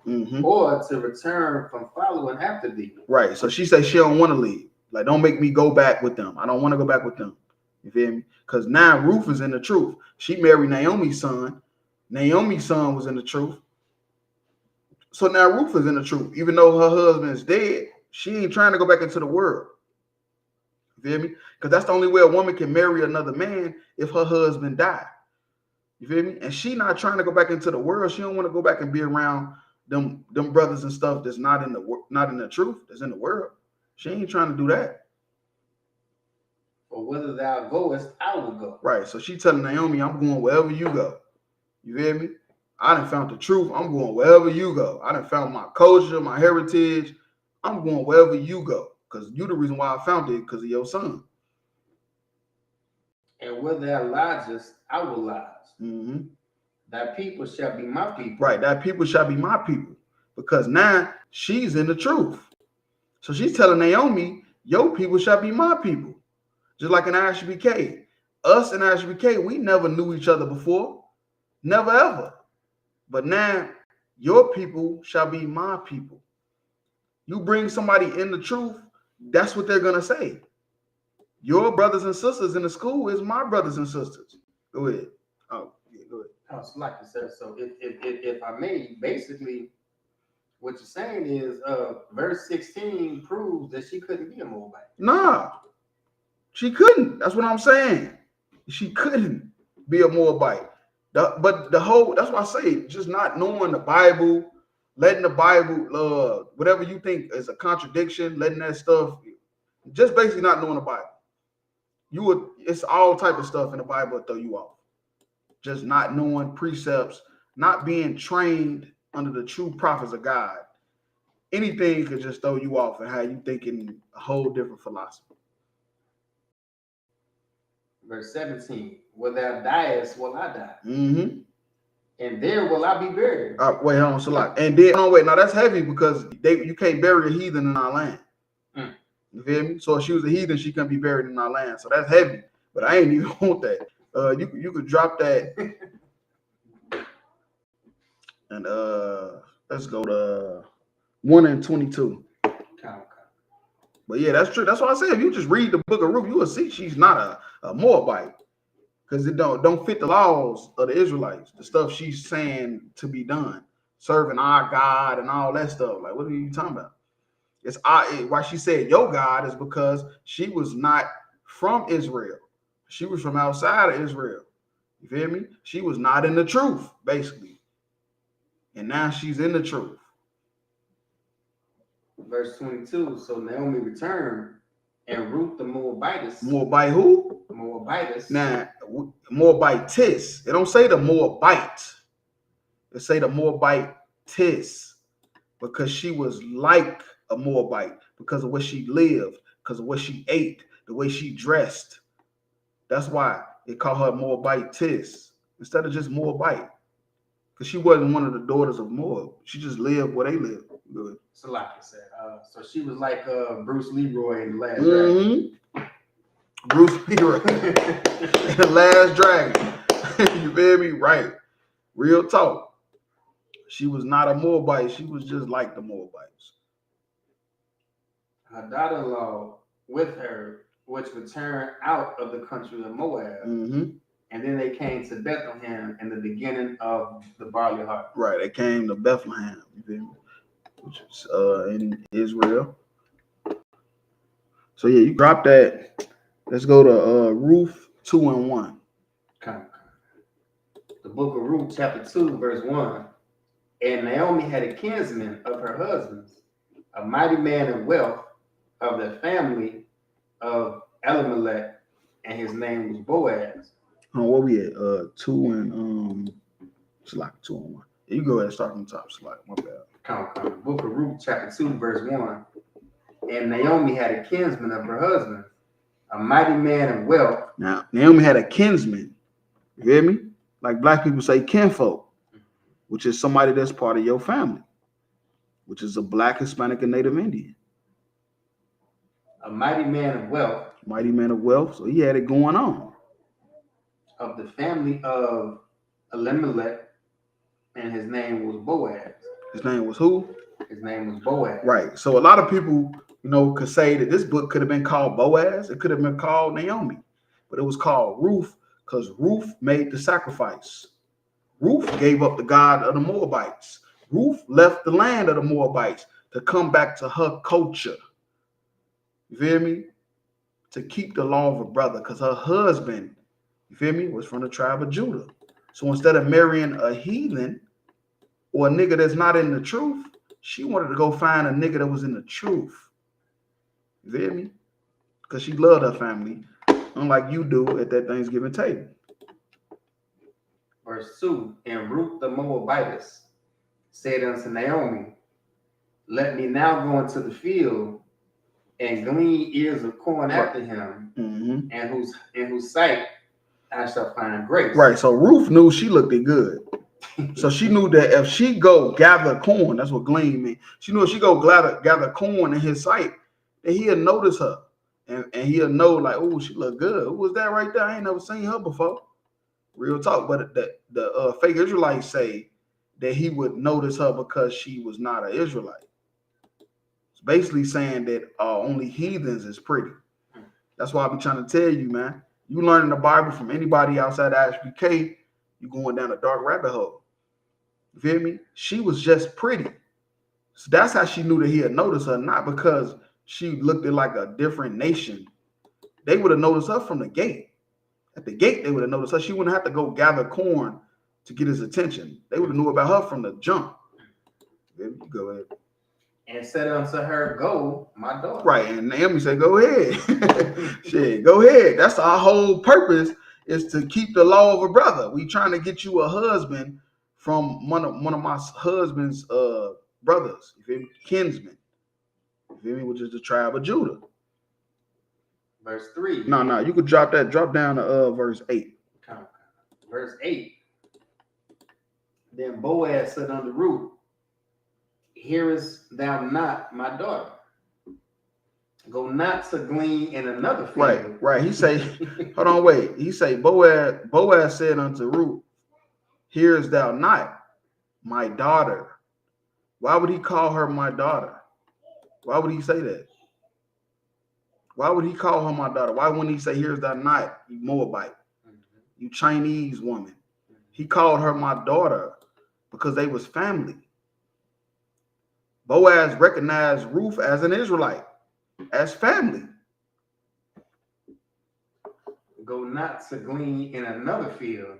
Speaker 10: thee or to return from following after thee.
Speaker 8: Right. So she said she don't want to leave. Like, don't make me go back with them. I don't want to go back with them. You feel me? Because now Ruth is in the truth. She married Naomi's son. Naomi's son was in the truth. So now Ruth is in the truth. Even though her husband is dead, she ain't trying to go back into the world. You feel me? Because that's the only way a woman can marry another man if her husband died. You feel me? And she not trying to go back into the world. She don't want to go back and be around them brothers and stuff that's not in the truth, that's in the world. She ain't trying to do that.
Speaker 10: For whither thou goest, I will go.
Speaker 8: Right. So she telling Naomi, I'm going wherever you go. You feel me? I done found the truth. I'm going wherever you go. I done found my culture, my heritage. I'm going wherever you go. Because you the reason why I found it, because of your son.
Speaker 10: And where thou lodgest, I will lodge. Thy people shall be my people.
Speaker 8: Right. Thy people shall be my people. Because now she's in the truth. So she's telling Naomi, your people shall be my people. Just like in ISBK. Us in ISBK, we never knew each other before. Never ever. But now your people shall be my people. You bring somebody in the truth, that's what they're going to say. Your brothers and sisters in the school is my brothers and sisters. Go ahead. Oh, yeah, go ahead.
Speaker 10: Oh, so like I said, so if I may, basically, what you're saying is verse 16 proves that she couldn't be a Moabite.
Speaker 8: Nah, she couldn't. That's what I'm saying. She couldn't be a Moabite. That's why I say, just not knowing the Bible, letting the Bible, whatever you think is a contradiction, letting that stuff, just basically not knowing the Bible. It's all type of stuff in the Bible that throw you off. Just not knowing precepts, not being trained under the true prophets of God. Anything could just throw you off and how you thinking a whole different philosophy.
Speaker 10: Verse 17, where thou diest, will I die. And there will I be buried.
Speaker 8: Wait, hold on, so like, and then, no, wait, now that's heavy because you can't bury a heathen in our land. You feel me? So if she was a heathen, she couldn't be buried in our land. So that's heavy, but I ain't even want that. You could drop that. And let's go to 1 and 22. But yeah, that's true. That's why I said if you just read the book of Ruth, you will see she's not a Moabite. Because it don't fit the laws of the Israelites, the stuff she's saying to be done, serving our God and all that stuff. Like, what are you talking about? It's why she said your God is because she was not from Israel. She was from outside of Israel. You feel me? She was not in the truth, basically. And now she's in the truth.
Speaker 10: Verse 22. So Naomi returned, and Ruth the Moabitess.
Speaker 8: Moabite who?
Speaker 10: Moabitess.
Speaker 8: Now, Moabitess. It don't say the Moabite. It say the Moabitess because she was like a Moabite because of what she lived, because of what she ate, the way she dressed. That's why they call her Moabitess instead of just Moabite, because she wasn't one of the daughters of Moab. She just lived where they lived. Good.
Speaker 10: So like I said, so she was like Bruce Leroy in The Last Dragon.
Speaker 8: Bruce Leroy in The Last Dragon. You feel me? Right. Real talk. She was not a Moabite. She was just like the Moabites.
Speaker 10: Her daughter-in-law with her, which returned out of the country of Moab. And then they came to Bethlehem in the beginning of the barley harvest.
Speaker 8: Right. They came to Bethlehem, you feel me? Which is in Israel. So yeah, you drop that. Let's go to Ruth 2:1.
Speaker 10: Okay. The book of Ruth, chapter 2, verse 1. And Naomi had a kinsman of her husband's, a mighty man of wealth of the family of Elimelech, and his name was Boaz.
Speaker 8: What we at? 2 and it's like 2 and 1. You go ahead and start from the top. It's like my bad.
Speaker 10: Come. Book of Ruth, chapter 2, verse 1. And Naomi had a kinsman of her husband, a mighty man of wealth.
Speaker 8: Now, Naomi had a kinsman. You hear me? Like black people say kinfolk, which is somebody that's part of your family, which is a black, Hispanic, and Native Indian.
Speaker 10: A mighty man of wealth.
Speaker 8: Mighty man of wealth. So he had it going on.
Speaker 10: Of the family of Elimelech, and his name was Boaz.
Speaker 8: His name was who?
Speaker 10: His name was Boaz.
Speaker 8: Right. So a lot of people, could say that this book could have been called Boaz. It could have been called Naomi, but it was called Ruth because Ruth made the sacrifice. Ruth gave up the God of the Moabites. Ruth left the land of the Moabites to come back to her culture. You feel me? To keep the law of her brother, because her husband, you feel me, was from the tribe of Judah. So instead of marrying a heathen or a nigga that's not in the truth, she wanted to go find a nigga that was in the truth. You feel me? Because she loved her family, unlike you do at that Thanksgiving table.
Speaker 10: Verse 2. And Ruth the Moabitess said unto Naomi, let me now go into the field and glean ears of corn after him, and whose sight I shall find grace.
Speaker 8: Right. So Ruth knew she looked good. So she knew that if she go gather corn, that's what glean means. She knew if she go gather corn in his sight, that he'll notice her. And he'll know, like, oh, she look good. Who was that right there? I ain't never seen her before. Real talk. But the fake Israelites say that he would notice her because she was not an Israelite. It's basically saying that only heathens is pretty. That's why I be trying to tell you, man. You learning the Bible from anybody outside HBK, you going down a dark rabbit hole. You feel me? She was just pretty. So that's how she knew that he had noticed her, not because she looked like a different nation. They would have noticed her from the gate. At the gate, they would have noticed her. She wouldn't have to go gather corn to get his attention. They would have knew about her from the jump. Go ahead.
Speaker 10: And said unto her, go, my daughter.
Speaker 8: Right, and Naomi said, go ahead. Shit, go ahead. That's our whole purpose, is to keep the law of a brother. We trying to get you a husband from one of my husband's brothers, you feel me? Kinsmen. You feel me? Which is the tribe of Judah.
Speaker 10: Verse 3.
Speaker 8: No, you could drop down to verse 8.
Speaker 10: Okay. Verse 8. Then Boaz said unto Ruth, hearest thou not my daughter? Go not to glean in another field.
Speaker 8: Right. He say, hold on, wait. He say, Boaz said unto Ruth, hearest thou not my daughter? Why would he call her my daughter? Why would he say that? Why would he call her my daughter? Why wouldn't he say, here's thou not, you Moabite, you Chinese woman? He called her my daughter because they was family. Boaz recognized Ruth as an Israelite, as family.
Speaker 10: Go not to glean in another field,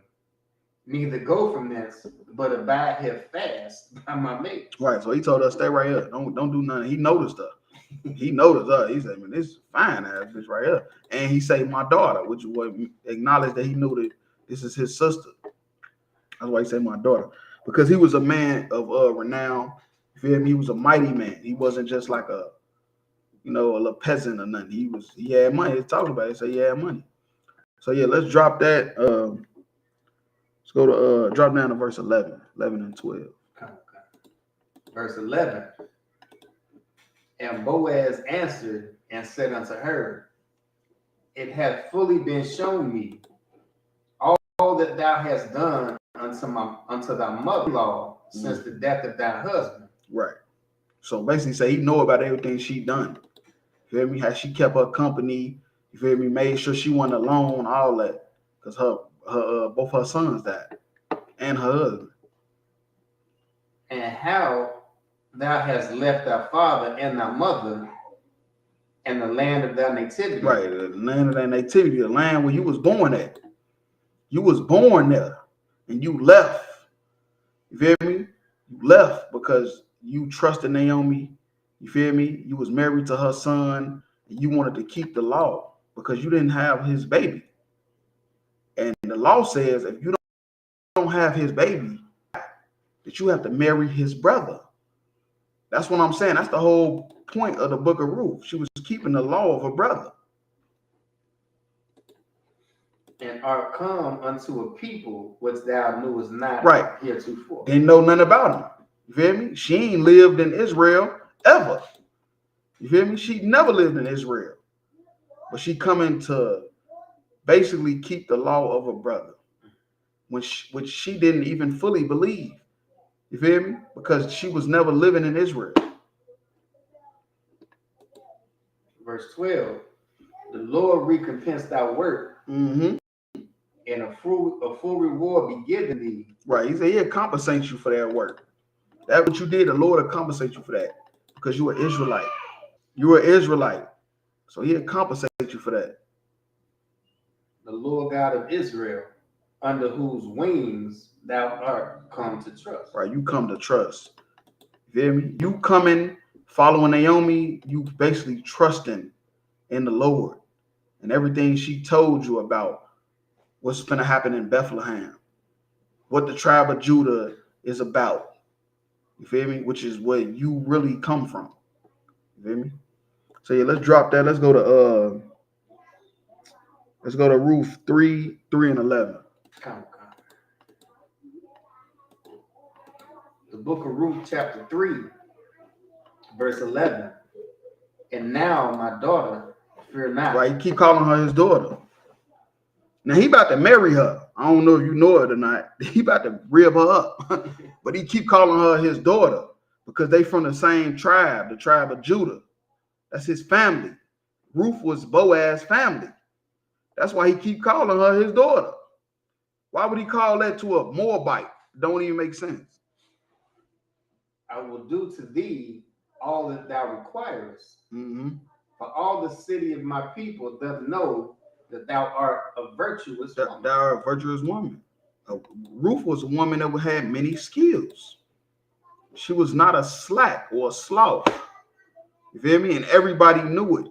Speaker 10: neither go from thence, but abide here fast by my mate.
Speaker 8: Right. So he told us, stay right here. Don't do nothing. He noticed her. He noticed her. He said, man, this is fine ass bitch right here. And he said, my daughter, which would acknowledge that he knew that this is his sister. That's why he said my daughter. Because he was a man of renown. You feel me? He was a mighty man. He wasn't just like a little peasant or nothing. He had money. He's talking about it. He said he had money. So yeah, let's drop that. Let's go to drop down to verse 11 and 12.
Speaker 10: Okay. Verse 11. And Boaz answered and said unto her, it hath fully been shown me all that thou hast done unto thy mother-in-law since the death of thy husband.
Speaker 8: Right. So basically say he know about everything she done. You feel me? How she kept her company. You feel me? Made sure she wasn't alone, all that. Because her both her sons died. And her husband.
Speaker 10: And how thou hast left thy father and thy mother and the land of thy nativity.
Speaker 8: Right, the land of thy nativity, the land where you was born at. You was born there. And you left. You feel me? You left because you trusted Naomi. You feel me? You was married to her son. And you wanted to keep the law because you didn't have his baby. And the law says if you don't have his baby, that you have to marry his brother. That's what I'm saying. That's the whole point of the book of Ruth. She was keeping the law of her brother.
Speaker 10: And art come unto a people which thou knewest not
Speaker 8: Right.
Speaker 10: heretofore.
Speaker 8: Didn't know nothing about him. You feel me? She ain't lived in Israel ever. You feel me? She never lived in Israel. But she coming to basically keep the law of her brother, which she didn't even fully believe. You feel me? Because she was never living in Israel.
Speaker 10: Verse 12. The Lord recompense thy work,
Speaker 8: Mm-hmm.
Speaker 10: and a full reward be given thee.
Speaker 8: Right. He said he'll compensate you for that work. That what you did, the Lord will compensate you for that. Because you were Israelite. You were Israelite. So he'll compensate you for that.
Speaker 10: The Lord God of Israel, under whose wings thou art come to trust.
Speaker 8: Right. You come to trust. You feel me? You coming, following Naomi, you basically trusting in the Lord. And everything she told you about what's going to happen in Bethlehem, what the tribe of Judah is about. You feel me? Which is where you really come from. You feel me? So yeah, let's drop that. Let's go to Ruth 3 and 11.
Speaker 10: Come. The book of Ruth, chapter 3, verse 11. And now, my daughter, fear not.
Speaker 8: Right, he keep calling her his daughter. Now he about to marry her. I don't know if you know it or not. He about to rib her up. But he keep calling her his daughter because they from the same tribe, the tribe of Judah. That's his family. Ruth was Boaz's family. That's why he keep calling her his daughter. Why would he call that to a Moabite? Don't even make sense.
Speaker 10: I will do to thee all that thou requirest.
Speaker 8: Mm-hmm.
Speaker 10: For all the city of my people doth know that thou art a virtuous woman.
Speaker 8: Thou art a virtuous woman. Ruth was a woman that had many skills. She was not a slack or a sloth. You feel me? And everybody knew it.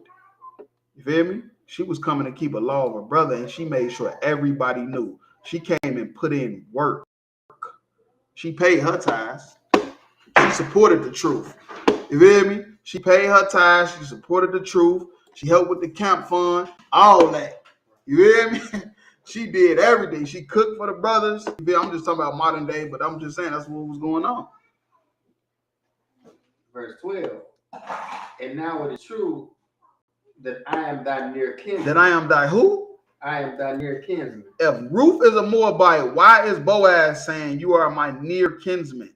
Speaker 8: You feel me? She was coming to keep a law of her brother, and she made sure everybody knew. She came and put in work. She paid her tithes. She supported the truth. You feel me? She paid her tithes. She supported the truth. She helped with the camp fund. All that. You hear me? She did everything. She cooked for the brothers. I'm just talking about modern day, but I'm just saying that's what was going on.
Speaker 10: Verse 12. And now it is true that I am thy near kinsman.
Speaker 8: That I am thy who?
Speaker 10: I am thy near kinsman.
Speaker 8: If Ruth is a Moabite, why is Boaz saying you are my near kinsman?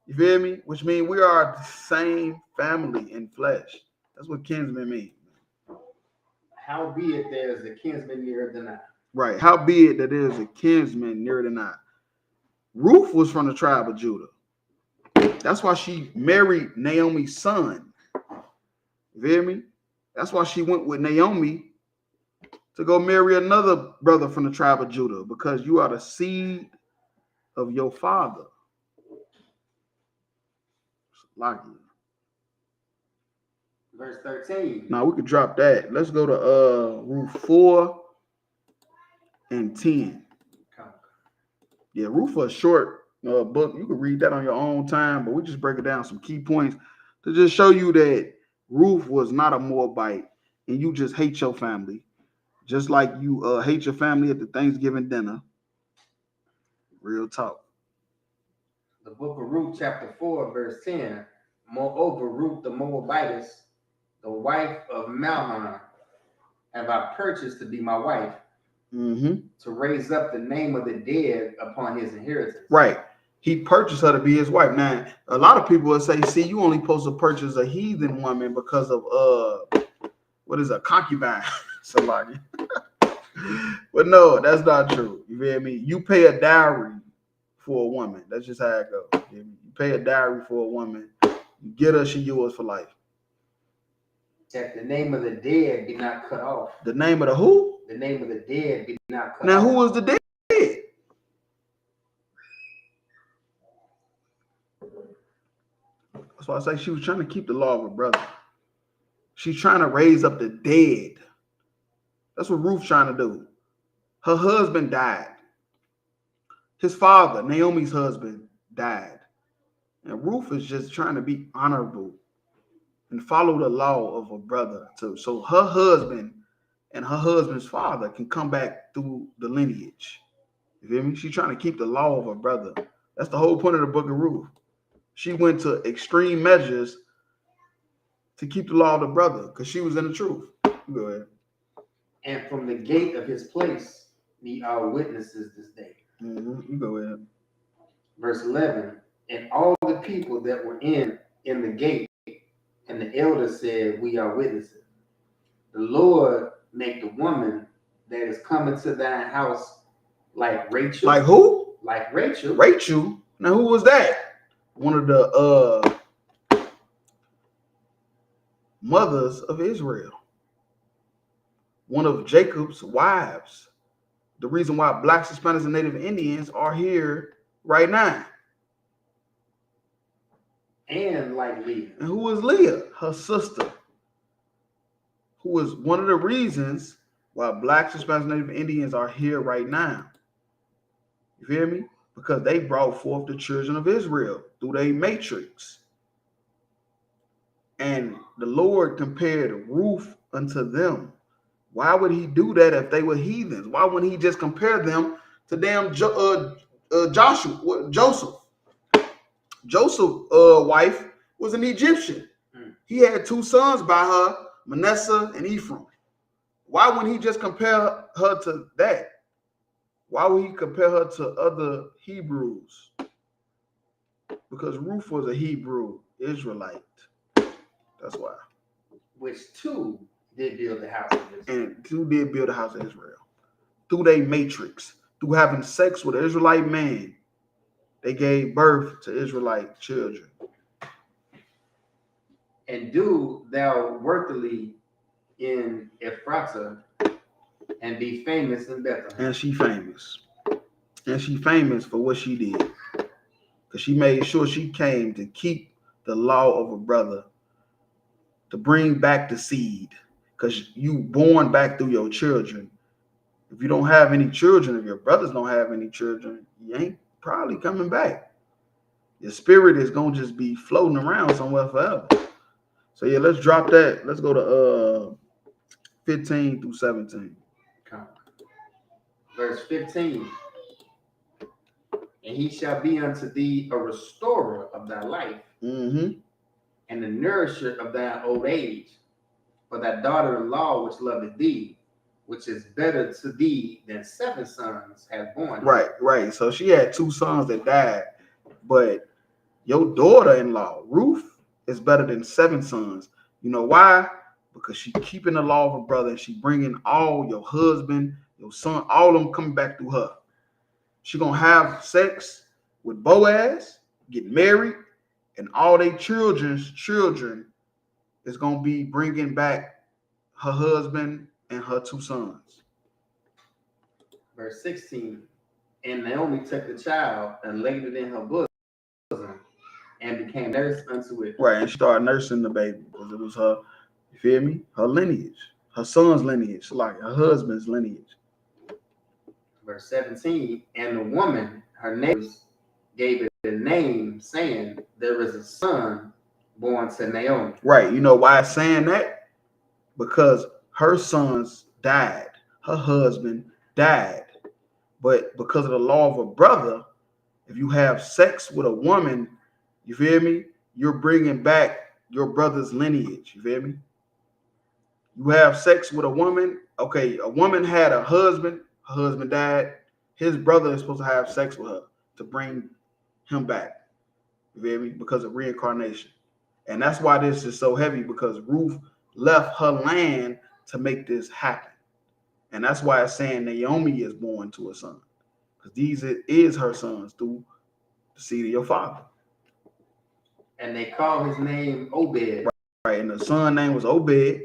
Speaker 8: You feel me? Which means we are the same family in flesh. That's what kinsman means.
Speaker 10: Howbeit there is a kinsman nearer than I.
Speaker 8: Right. Howbeit that there is a kinsman nearer than I. Ruth was from the tribe of Judah. That's why she married Naomi's son. You feel me? That's why she went with Naomi to go marry another brother from the tribe of Judah, because you are the seed of your father.
Speaker 10: Verse 13.
Speaker 8: Now we could drop that. Let's go to Ruth 4 and 10. Yeah, Ruth is a short book. You can read that on your own time, but we just break it down some key points to just show you that Ruth was not a Moabite, and you just hate your family, just like you hate your family at the Thanksgiving dinner. Real talk.
Speaker 10: The book of Ruth, chapter 4, verse 10. Moreover, Ruth the Moabitess, the wife of Mahlon, have I purchased to be my wife, to raise up the name of the dead upon his inheritance.
Speaker 8: Right. He purchased her to be his wife. Now, a lot of people will say, see, you only supposed to purchase a heathen woman because of what is a concubine? Somebody. But no, that's not true. You feel me? You pay a dowry for a woman. That's just how it goes. You pay a dowry for a woman. You get her, she yours for life.
Speaker 10: That the name of the dead be not cut off.
Speaker 8: The name of the who?
Speaker 10: The name of the dead be not cut off.
Speaker 8: Now, who was the dead? That's why I say she was trying to keep the law of her brother. She's trying to raise up the dead. That's what Ruth's trying to do. Her husband died. His father, Naomi's husband, died. And Ruth is just trying to be honorable and follow the law of her brother too. So her husband and her husband's father can come back through the lineage. You feel me? She's trying to keep the law of her brother. That's the whole point of the book of Ruth. She went to extreme measures to keep the law of the brother because she was in the truth. Go ahead.
Speaker 10: And from the gate of his place, ye are witnesses this day.
Speaker 8: You go ahead.
Speaker 10: Verse 11. And all the people that were in the gate, and the elders said, we are witnesses. The Lord make the woman that is coming to thine house like Rachel.
Speaker 8: Like who?
Speaker 10: Like Rachel.
Speaker 8: Rachel? Now who was that? One of the mothers of Israel. One of Jacob's wives. The reason why blacks, Hispanics, and Native Indians are here right now.
Speaker 10: And like Leah.
Speaker 8: And who was Leah? Her sister. Who was one of the reasons why blacks, Hispanics, and Native Indians are here right now. You feel me? Because they brought forth the children of Israel through their matrix. And the Lord compared Ruth unto them. Why would he do that if they were heathens? Why wouldn't he just compare them to damn Joseph? Joseph's wife was an Egyptian. He had two sons by her, Manasseh and Ephraim. Why wouldn't he just compare her to that? Why would he compare her to other Hebrews? Because Ruth was a Hebrew Israelite. That's why.
Speaker 10: Which two did build the house of Israel.
Speaker 8: And two did build the house of Israel. Through their matrix. Through having sex with an Israelite man. They gave birth to Israelite children.
Speaker 10: And do thou worthily in Ephratah, and be famous in Bethlehem.
Speaker 8: And she famous. And she famous for what she did. Because she made sure she came to keep the law of her brother. To bring back the seed. Because you born back through your children. If you don't have any children, if your brothers don't have any children, you ain't probably coming back. Your spirit is going to just be floating around somewhere forever. So yeah, let's drop that. Let's go to 15 through 17.
Speaker 10: Verse 15. And he shall be unto thee a restorer of thy life, and the nourisher of thy old age, for thy daughter-in-law which loveth thee, which is better to thee than 7 sons have borne.
Speaker 8: Right. So she had 2 sons that died, but your daughter-in-law, Ruth, is better than 7 sons. You know why? Because she keeping the law of her brother, and she bringing all your husband, your son, all of them coming back through her. She gonna have sex with Boaz, get married, and all their children's children is gonna be bringing back her husband and her 2 sons.
Speaker 10: Verse 16, and Naomi took the child and laid it in her bosom and became nurse unto it.
Speaker 8: Right, and she started nursing the baby because it was her, you feel me? Her lineage, her son's lineage, like her husband's lineage.
Speaker 10: Verse 17, and the woman, her neighbors, gave it a name, saying, there is a son born to Naomi.
Speaker 8: Right, you know why it's saying that? Because her sons died, her husband died. But because of the law of a brother, if you have sex with a woman, you feel me? You're bringing back your brother's lineage. You feel me? You have sex with a woman. Okay, a woman had a husband. Her husband died. His brother is supposed to have sex with her to bring him back. You feel me? Because of reincarnation. And that's why this is so heavy, because Ruth left her land to make this happen. And that's why it's saying Naomi is born to a son, because these is her sons through the seed of your father.
Speaker 10: And they call his name Obed.
Speaker 8: Right, and the son name was Obed.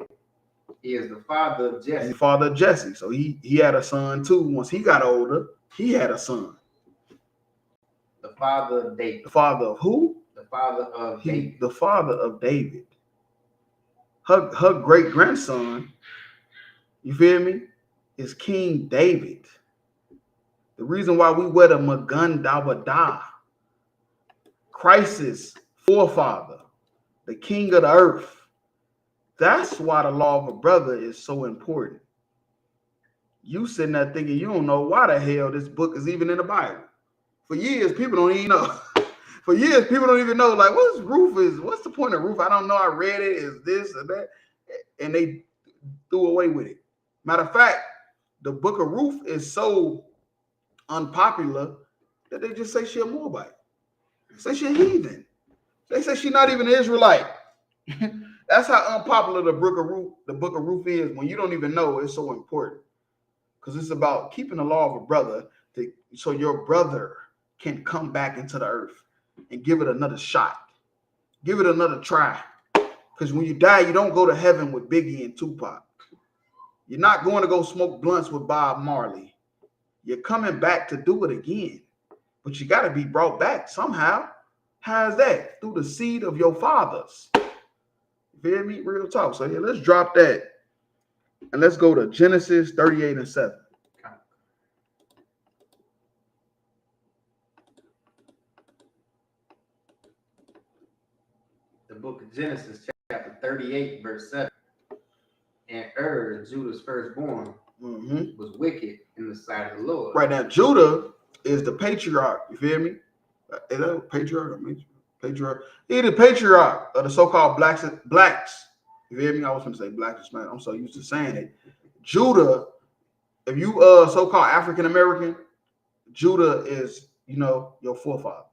Speaker 10: He is the father of Jesse.
Speaker 8: The father of Jesse. So he had a son too. Once he got older, he had a son.
Speaker 10: The father of David.
Speaker 8: The father of who?
Speaker 10: The father of David.
Speaker 8: The father of David. Her great grandson, you feel me, is King David. The reason why we wear the Magun Dawada, Christ's forefather, the king of the earth. That's why the law of a brother is so important. You sitting there thinking you don't know why the hell this book is even in the Bible. For years, people don't even know. For years, people don't even know, like, what's the point of Ruth? I don't know. I read it. Is this or that? And they threw away with it. Matter of fact, the book of Ruth is so unpopular that they just say she a Moabite. They say she a heathen. They say she's not even an Israelite. That's how unpopular the book of Ruth is, when you don't even know it's so important. Because it's about keeping the law of a brother so your brother can come back into the earth and give it another shot. Give it another try. Because when you die, you don't go to heaven with Biggie and Tupac. You're not going to go smoke blunts with Bob Marley. You're coming back to do it again. But you got to be brought back somehow. How's that? Through the seed of your fathers. You feel me? Real talk. So yeah, let's drop that. And let's go to Genesis 38:7.
Speaker 10: The book of Genesis, chapter 38, verse 7. And Judah's firstborn, was wicked in the sight of the Lord.
Speaker 8: Right now, Judah is the patriarch. You feel me? Is that a patriarch? Patriarch. He's the patriarch of the so-called blacks. You feel me? I was going to say blacks, man. I'm so used to saying it. Judah, if you so-called African American, Judah is, your forefather.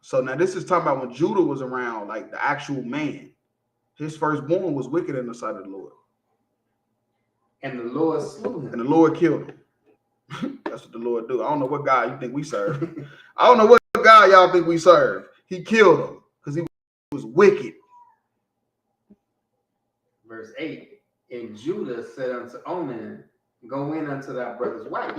Speaker 8: So now this is talking about when Judah was around, like the actual man. His firstborn was wicked in the sight of the Lord.
Speaker 10: And the Lord slew him.
Speaker 8: And the Lord killed him. That's what the Lord do. I don't know what God you think we serve. I don't know what God y'all think we serve. He killed him because he was wicked.
Speaker 10: Verse 8. And Judah said unto Onan, go in unto thy brother's wife.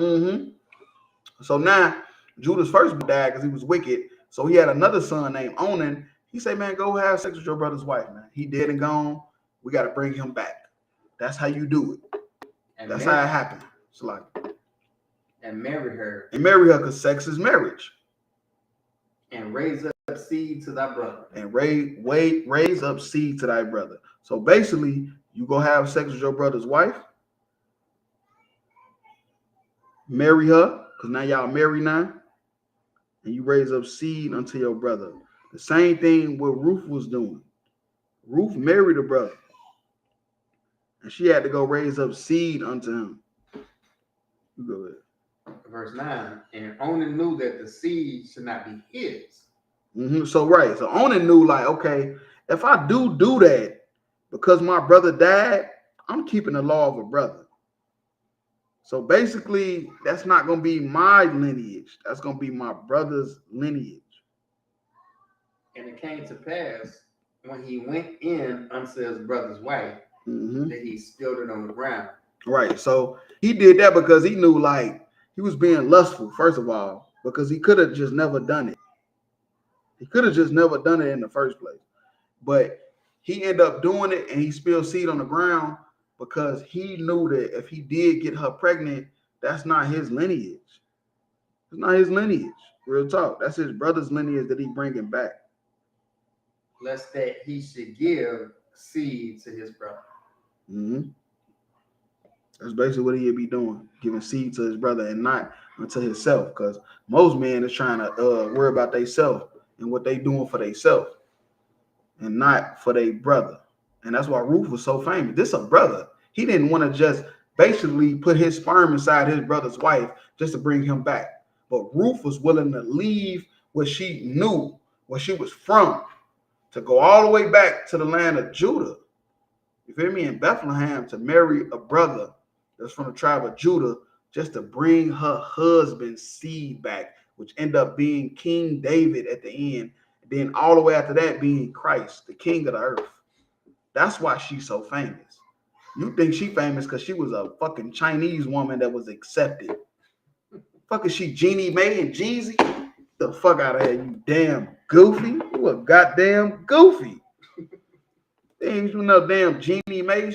Speaker 8: So now Judah's first died because he was wicked. So he had another son named Onan. He said, man, go have sex with your brother's wife, man. He dead and gone. We got to bring him back. That's how you do it. And that's how it happened. It's like,
Speaker 10: and marry her.
Speaker 8: And marry her because sex is marriage.
Speaker 10: And raise up seed to thy brother.
Speaker 8: And raise up seed to thy brother. So basically, you go have sex with your brother's wife. Marry her, because now y'all married now. And you raise up seed unto your brother. The same thing what Ruth was doing. Ruth married a brother. And she had to go raise up seed unto him. You go ahead.
Speaker 10: Verse 9. And Onan knew that the seed should not be his.
Speaker 8: So right. So Onan knew, like, okay, if I do that because my brother died, I'm keeping the law of a brother. So basically, that's not going to be my lineage. That's going to be my brother's lineage.
Speaker 10: And it came to pass when he went in unto his brother's wife that he spilled it on the ground.
Speaker 8: Right. So he did that because he knew like he was being lustful, first of all, because he could have just never done it. He could have just never done it in the first place. But he ended up doing it and he spilled seed on the ground because he knew that if he did get her pregnant, that's not his lineage. It's not his lineage. Real talk. That's his brother's lineage that he bringing back.
Speaker 10: Lest that he should give seed to his brother.
Speaker 8: That's basically what he'd be doing, giving seed to his brother and not unto himself. Because most men is trying to worry about themselves and what they doing for themselves and not for their brother. And that's why Ruth was so famous. This is a brother. He didn't want to just basically put his sperm inside his brother's wife just to bring him back. But Ruth was willing to leave what she knew, where she was from, to go all the way back to the land of Judah. You feel me? In Bethlehem, to marry a brother that's from the tribe of Judah, just to bring her husband's seed back, which ended up being King David at the end. Then all the way after that being Christ, the king of the earth. That's why she's so famous. You think she famous because she was a fucking Chinese woman that was accepted. Fuck is she, Jeannie Mae and Jeezy? The fuck out of here, you damn goofy. You a goddamn goofy. Ain't you no damn Jeannie Mae.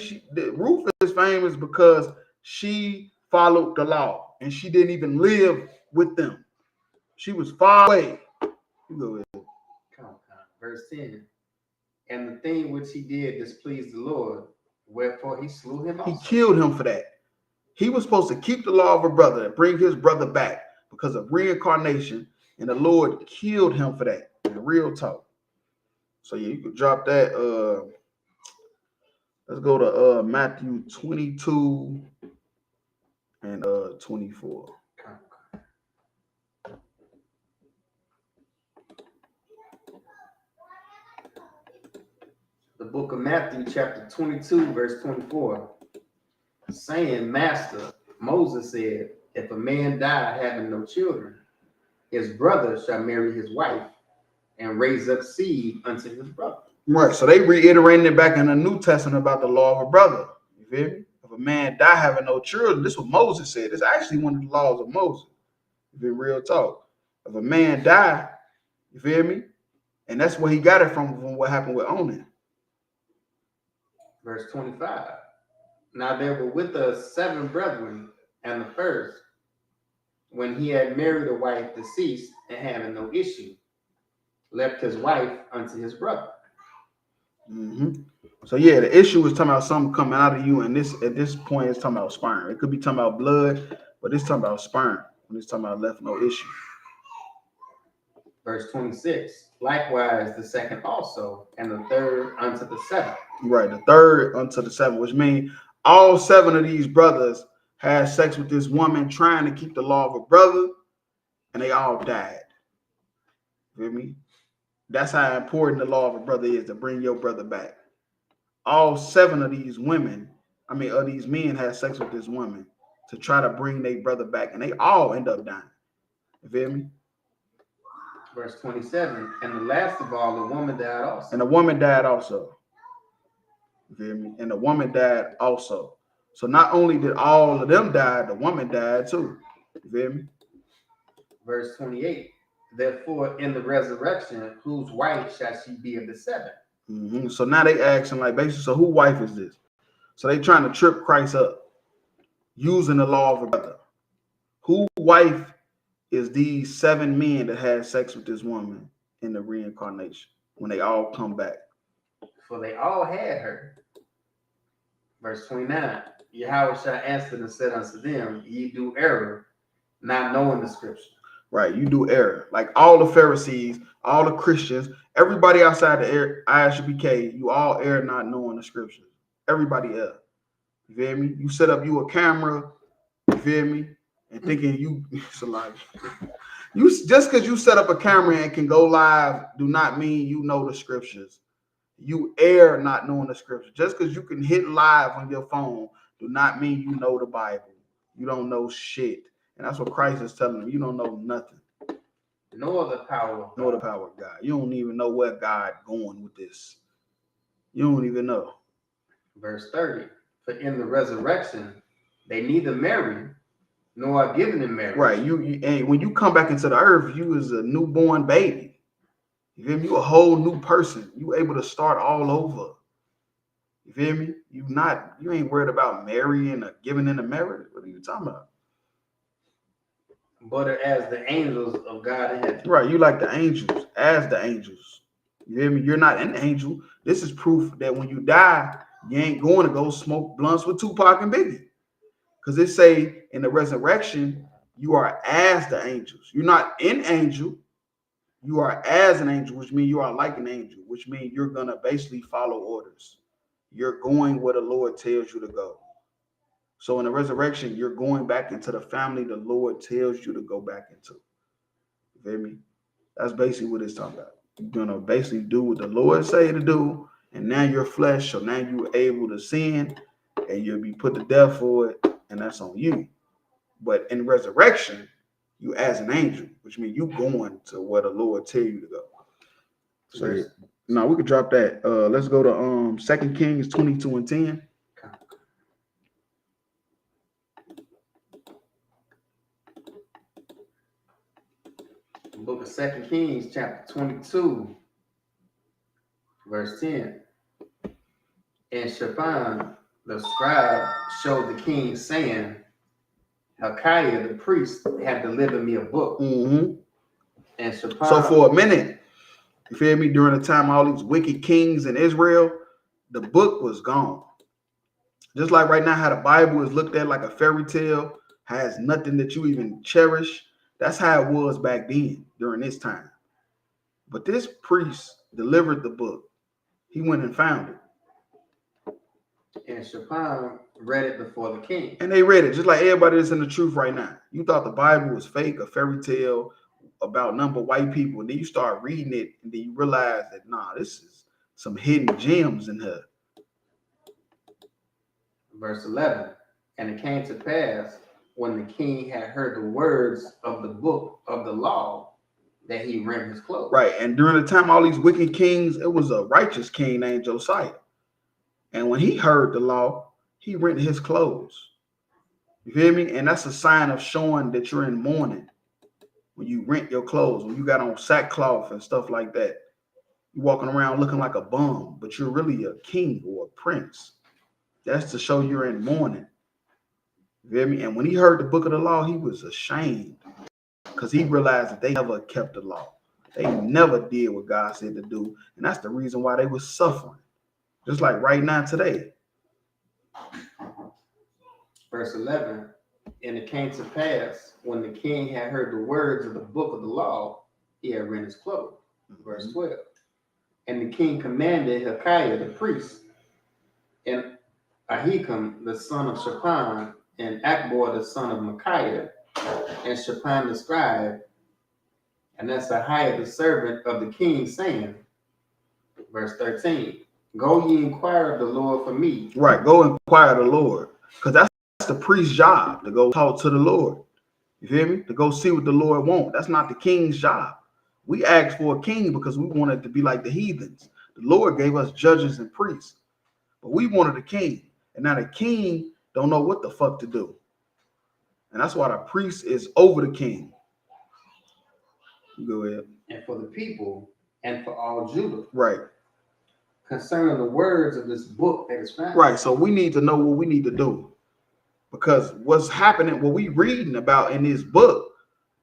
Speaker 8: Ruth is famous because she followed the law and she didn't even live with them. She was far away. You go ahead.
Speaker 10: Verse 10. And the thing which he did displeased the Lord, wherefore he slew him also.
Speaker 8: He killed him for that. He was supposed to keep the law of a brother and bring his brother back because of reincarnation, and the Lord killed him for that. In real talk. So yeah, you could drop that. Let's go to Matthew 22 and 24.
Speaker 10: The book of Matthew, chapter 22, verse 24, saying, Master, Moses said, if a man die having no children, his brother shall marry his wife and raise up seed unto his brother.
Speaker 8: Right. So they reiterating it back in the New Testament about the law of a brother. You feel me? If a man die having no children, this is what Moses said. It's actually one of the laws of Moses. If it's real talk. If a man die, you feel me? And that's where he got it from what happened with Onan.
Speaker 10: Verse 25. Now there were with us 7 brethren, and the first, when he had married a wife deceased and having no issue, left his wife unto his brother.
Speaker 8: So yeah, the issue is talking about something coming out of you, and this at this point it's talking about sperm. It could be talking about blood, but it's talking about sperm when it's talking about left no issue.
Speaker 10: Verse 26. Likewise the second also, and the third unto the 7th.
Speaker 8: Right, the third unto the 7th, which means all 7 of these brothers had sex with this woman trying to keep the law of a brother, and they all died. You feel me? That's how important the law of a brother is, to bring your brother back. All 7 of these women, of these men had sex with this woman to try to bring their brother back, and they all end up dying. You feel me?
Speaker 10: Verse 27, and the last of all, the woman died also.
Speaker 8: And the woman died also. You feel me? And the woman died also. So not only did all of them die, the woman died too. You feel me?
Speaker 10: Verse 28, therefore in the resurrection, whose wife shall she be of the 7?
Speaker 8: So now they asking like basically, so whose wife is this? So they trying to trip Christ up using the law of a brother. Whose wife is these 7 men that had sex with this woman in the reincarnation when they all come back?
Speaker 10: For they all had her. Verse 29, Yahweh shall answer and said unto them, ye do error, not knowing the scripture.
Speaker 8: Right, you do error. Like all the Pharisees, all the Christians, everybody outside the ISUPK, you all err not knowing the scriptures. Everybody else. You feel me? You set up you a camera, you feel me? And thinking you, it's a lie. You just because you set up a camera and can go live do not mean you know the scriptures. You err not knowing the scripture. Just because you can hit live on your phone do not mean you know the Bible. You don't know shit. And that's what Christ is telling them. You don't know nothing.
Speaker 10: nor the power of God.
Speaker 8: Nor the power of God. You don't even know where God going with this. You don't even know.
Speaker 10: Verse 30. For in the resurrection, they neither marry nor are given in marriage.
Speaker 8: Right. You and when you come back into the earth, you is a newborn baby. You feel me? You a whole new person. You able to start all over. You feel me? You ain't worried about marrying or giving in a marriage. What are you talking about?
Speaker 10: But as the angels of God in heaven.
Speaker 8: Right. You like the angels, as the angels. You hear me? You're not an angel. This is proof that when you die, you ain't going to go smoke blunts with Tupac and Biggie. Because it say in the resurrection, you are as the angels. You're not an angel. You are as an angel, which means you are like an angel, which means you're going to basically follow orders. You're going where the Lord tells you to go. So in the resurrection, you're going back into the family the Lord tells you to go back into. You feel me? That's basically what it's talking about. You're going to basically do what the Lord say to do, and now you're flesh, so now you're able to sin, and you'll be put to death for it, and that's on you. But in resurrection, you as an angel, which means you going to where the Lord tell you to go. So yeah. Now we could drop that. Let's go to 2 Kings 22 and 10.
Speaker 10: Book of 2 Kings, chapter 22, verse 10. And Shaphan, the scribe, showed the king, saying, Hilkiah, the priest, had delivered me a book.
Speaker 8: Mm-hmm.
Speaker 10: And Shaphan,
Speaker 8: so for a minute, you feel me, during the time all these wicked kings in Israel, the book was gone. Just like right now, how the Bible is looked at like a fairy tale, has nothing that you even cherish. That's how it was back then, during this time. But this priest delivered the book. He went and found it.
Speaker 10: And Shaphan read it before the king.
Speaker 8: And they read it, just like everybody that's in the truth right now. You thought the Bible was fake, a fairy tale about number white people. And then you start reading it, and then you realize that, nah, this is some hidden gems in here.
Speaker 10: Verse 11. And it came to pass, when the king had heard the words of the book of the law, that he rent his clothes.
Speaker 8: Right. And during the time all these wicked kings, it was a righteous king named Josiah. And when he heard the law, he rent his clothes. You feel me? And that's a sign of showing that you're in mourning. When you rent your clothes, when you got on sackcloth and stuff like that, you're walking around looking like a bum, but you're really a king or a prince. That's to show you're in mourning. You feel me? And when he heard the book of the law, he was ashamed because he realized that they never kept the law. They never did what God said to do. And that's the reason why they were suffering. Just like right now today.
Speaker 10: Verse 11. And it came to pass, when the king had heard the words of the book of the law, he had rent his clothes. Verse 12. And the king commanded Hilkiah the priest, and Ahikam the son of Shaphan, and Akbor the son of Micaiah, and Shaphan the scribe, and Asaiah the servant of the king, saying, verse 13, go ye inquire of the Lord for me.
Speaker 8: Right, go inquire of the Lord. Because that's the priest's job, to go talk to the Lord. You feel me? To go see what the Lord wants. That's not the king's job. We asked for a king because we wanted to be like the heathens. The Lord gave us judges and priests. But we wanted a king. And now the king don't know what the fuck to do. And that's why the priest is over the king. Go ahead.
Speaker 10: And for the people and for all Judah.
Speaker 8: Right.
Speaker 10: Concerning the words of this book that is found.
Speaker 8: Right. So we need to know what we need to do. Because what's happening, what we reading about in this book,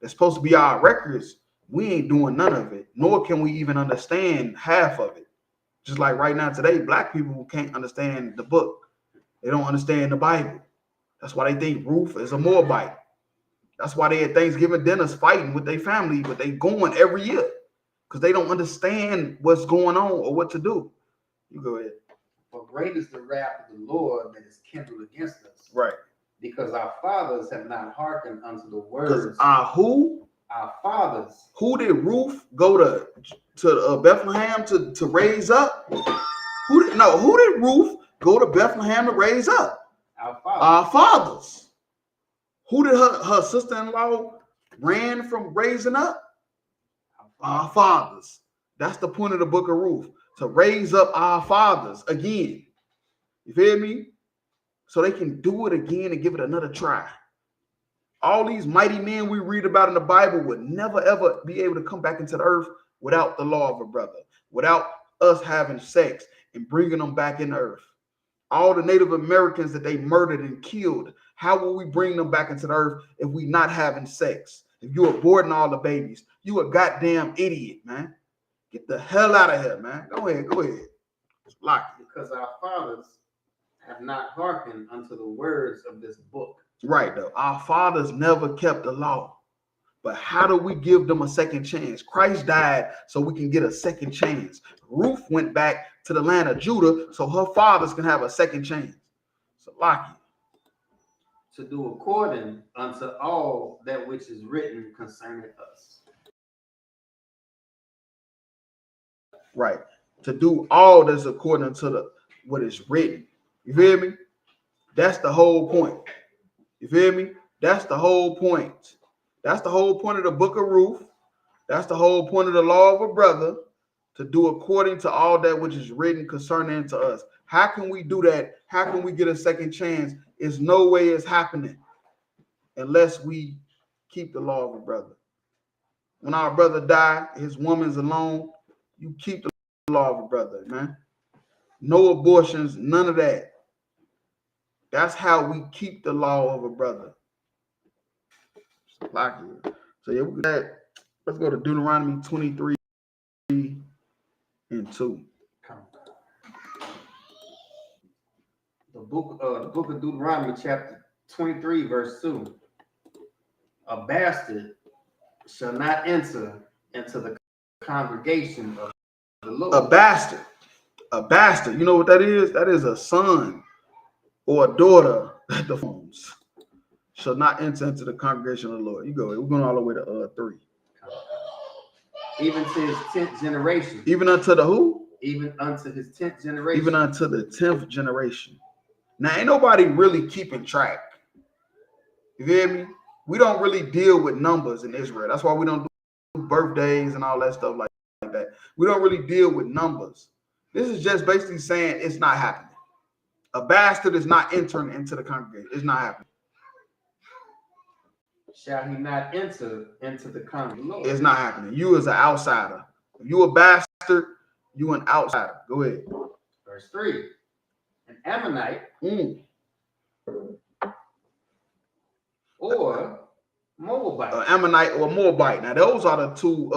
Speaker 8: that's supposed to be our records, we ain't doing none of it. Nor can we even understand half of it. Just like right now today, black people can't understand the book. They don't understand the Bible. That's why they think Ruth is a Moabite. That's why they at Thanksgiving dinners fighting with their family, but they going every year because they don't understand what's going on or what to do. You go ahead.
Speaker 10: For great is the wrath of the Lord that is kindled against us.
Speaker 8: Right.
Speaker 10: Because our fathers have not hearkened unto the words.
Speaker 8: Who?
Speaker 10: Our fathers.
Speaker 8: Who did Ruth go to Bethlehem to raise up? Who did Ruth go to Bethlehem to raise up? Our fathers. Who did her sister-in-law ran from raising up? our fathers. That's the point of the book of Ruth, to raise up our fathers again. You feel me? So they can do it again and give it another try. All these mighty men we read about in the Bible would never, ever be able to come back into the earth without the law of a brother, without us having sex and bringing them back in the earth. All the Native Americans that they murdered and killed, how will we bring them back into the earth if we not having sex? If you aborting all the babies, you a goddamn idiot, man. Get the hell out of here, man. Go ahead. Lock it.
Speaker 10: Because our fathers have not hearkened unto the words of this book.
Speaker 8: Right, though. Our fathers never kept the law. But how do we give them a second chance? Christ died so we can get a second chance. Ruth went back to the land of Judah so her fathers can have a second chance. So, lock it.
Speaker 10: To do according unto all that which is written concerning us.
Speaker 8: Right. To do all that's according to what is written. You feel me? That's the whole point. You feel me? That's the whole point. That's the whole point of the book of Ruth. That's the whole point of the law of a brother, to do according to all that which is written concerning to us. How can we do that? How can we get a second chance? There's no way it's happening unless we keep the law of a brother. When our brother die, his woman's alone, you keep the law of a brother, man. No abortions, none of that. That's how we keep the law of a brother. So yeah, let's go to Deuteronomy 23 and 2.
Speaker 10: The book of Deuteronomy, chapter 23, verse 2. A bastard shall not enter into the congregation of the Lord.
Speaker 8: A bastard. You know what that is? That is a son or a daughter that the phones shall not enter into the congregation of the Lord. You go. We're going all the way to 3.
Speaker 10: Even to his 10th generation.
Speaker 8: Even unto the who?
Speaker 10: Even unto his 10th generation.
Speaker 8: Even unto the 10th generation. Now, ain't nobody really keeping track. You hear me? We don't really deal with numbers in Israel. That's why we don't do birthdays and all that stuff like that. We don't really deal with numbers. This is just basically saying it's not happening. A bastard is not entering into the congregation. It's not happening.
Speaker 10: Shall he not enter into the congregation?
Speaker 8: It's not happening. You as an outsider. If you a bastard, you an outsider. Go ahead.
Speaker 10: Verse 3. An Ammonite or Moabite.
Speaker 8: An Ammonite or Moabite. Now, those are the two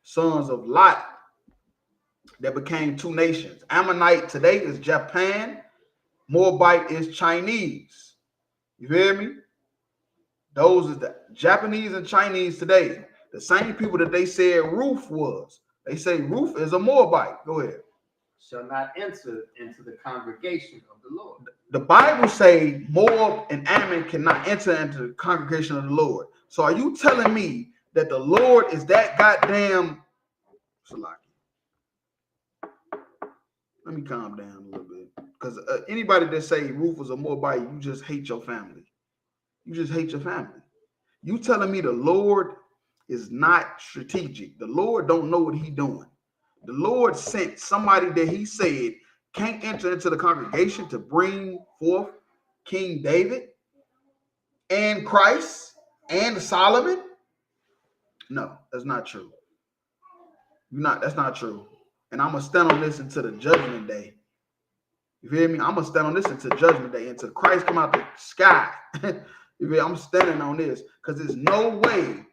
Speaker 8: sons of Lot that became two nations. Ammonite today is Japan. Moabite is Chinese. You hear me? Those are the Japanese and Chinese today. The same people that they said Ruth was. They say Ruth is a Moabite. Go ahead.
Speaker 10: Shall not enter into the congregation of the Lord.
Speaker 8: The Bible say Moab and Ammon cannot enter into the congregation of the Lord. So are you telling me that the Lord is that goddamn... Let me calm down a little bit. Because anybody that say Ruth was a Moabite, you just hate your family. You just hate your family. You telling me the Lord is not strategic. The Lord don't know what he's doing. The Lord sent somebody that he said can't enter into the congregation to bring forth King David and Christ and Solomon? No, that's not true. That's not true. And I'm going to stand on this until the judgment day. You feel me? I'm going to stand on this until judgment day, until Christ come out the sky. You feel? I'm standing on this because there's no way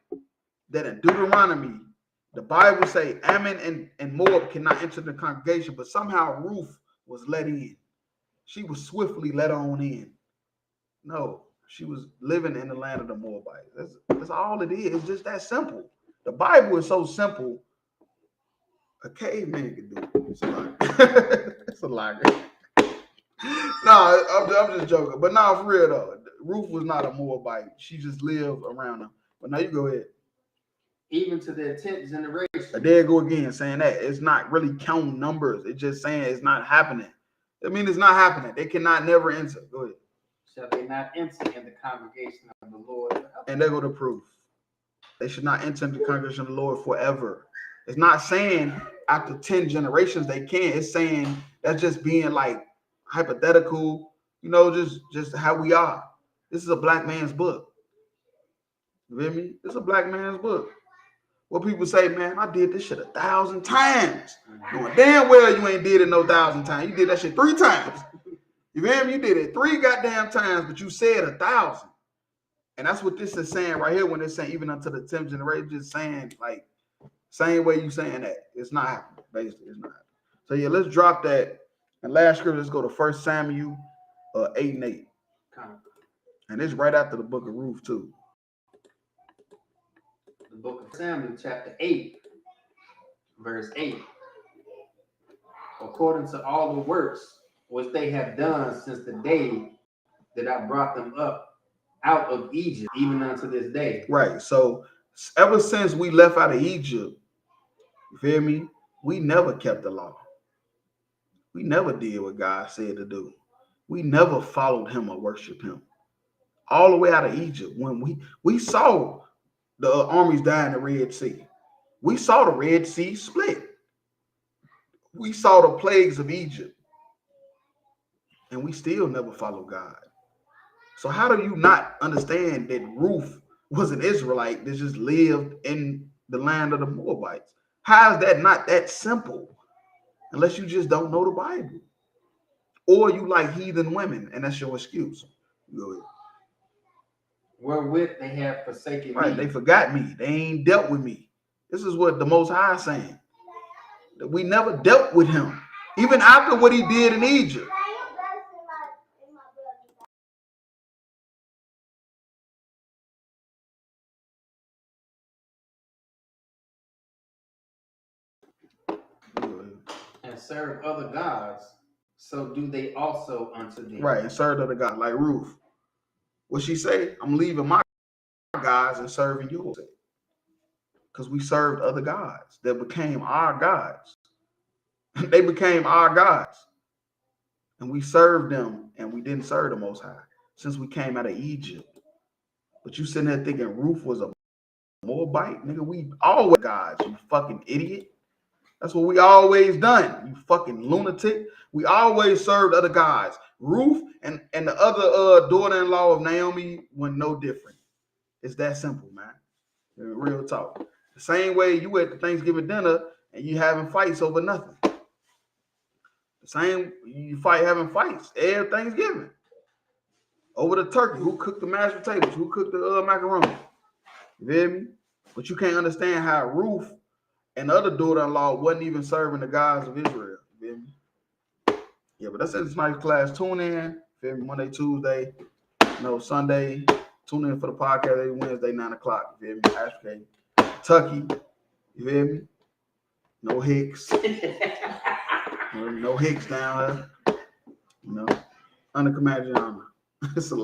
Speaker 8: that in Deuteronomy, the Bible say Ammon and Moab cannot enter the congregation, but somehow Ruth was let in. She was swiftly let on in. No, she was living in the land of the Moabites. That's all it is. It's just that simple. The Bible is so simple. A caveman can do it. It's a lie. It's a lie. No, I'm just joking. But no, for real though, Ruth was not a Moabite. She just lived around them. But now you go ahead.
Speaker 10: Even to their 10th generation.
Speaker 8: There you go again, saying that. It's not really counting numbers. It's just saying it's not happening. I mean, it's not happening. They cannot never enter. Go ahead.
Speaker 10: Shall they not enter in the congregation of the Lord?
Speaker 8: And there go the proof. They should not enter into the congregation of the Lord forever. It's not saying after 10 generations they can. It's saying that's just being like hypothetical, you know, just how we are. This is a black man's book. You feel me? It's a black man's book. What people say, man, I did this shit 1,000 times. Knowing damn well you ain't did it no 1,000 times. You did that shit 3 times. You feel me? You did it 3 goddamn times, but you said 1,000. And that's what this is saying right here when it's saying even unto the 10th generation, just saying like, same way you saying that. It's not happening. Basically, it's not happening. So yeah, let's drop that. And last scripture, let's go to 1 Samuel 8 and 8. And it's right after the book of Ruth too.
Speaker 10: The book of Samuel, chapter 8, verse 8. According to all the works which they have done since the day that I brought them up out of Egypt, even unto this day.
Speaker 8: Right. So ever since we left out of Egypt, you feel me? We never kept the law. We never did what God said to do. We never followed him or worshiped him. All the way out of Egypt, when we saw the armies die in the Red Sea. We saw the Red Sea split. We saw the plagues of Egypt. And we still never followed God. So how do you not understand that Ruth was an Israelite that just lived in the land of the Moabites? How is that not that simple? Unless you just don't know the Bible. Or you like heathen women, and that's your excuse. Go ahead.
Speaker 10: Wherewith they have forsaken
Speaker 8: Right,
Speaker 10: me.
Speaker 8: they forgot me. They ain't dealt with me. This is what the Most High is saying. That we never dealt with him. Even after what he did in Egypt.
Speaker 10: And serve other gods, so do they also unto thee.
Speaker 8: Right, and serve other gods, like Ruth. What she say? I'm leaving my gods and serving yours. Because we served other gods that became our gods. They became our gods. And we served them, and we didn't serve the Most High since we came out of Egypt. But you sitting there thinking Ruth was a Moabite? Nigga, we always gods, you fucking idiot. That's what we always done, you fucking lunatic. We always served other gods. Ruth and the other daughter-in-law of Naomi were no different. It's that simple, man. Real talk. The same way you at the Thanksgiving dinner and you having fights over nothing. The same, you having fights every Thanksgiving. Over the turkey. Who cooked the mashed potatoes? Who cooked the macaroni? You feel me? But you can't understand how Ruth and the other daughter-in-law wasn't even serving the gods of Israel. You feel me? Yeah, but that's in tonight's class. Tune in. Feel me? Monday, Tuesday, Sunday. Tune in for the podcast every Wednesday, 9 o'clock. You feel me? Ashby, Kentucky. You feel me? No Hicks. No Hicks down there. Under Commander Honor. It's a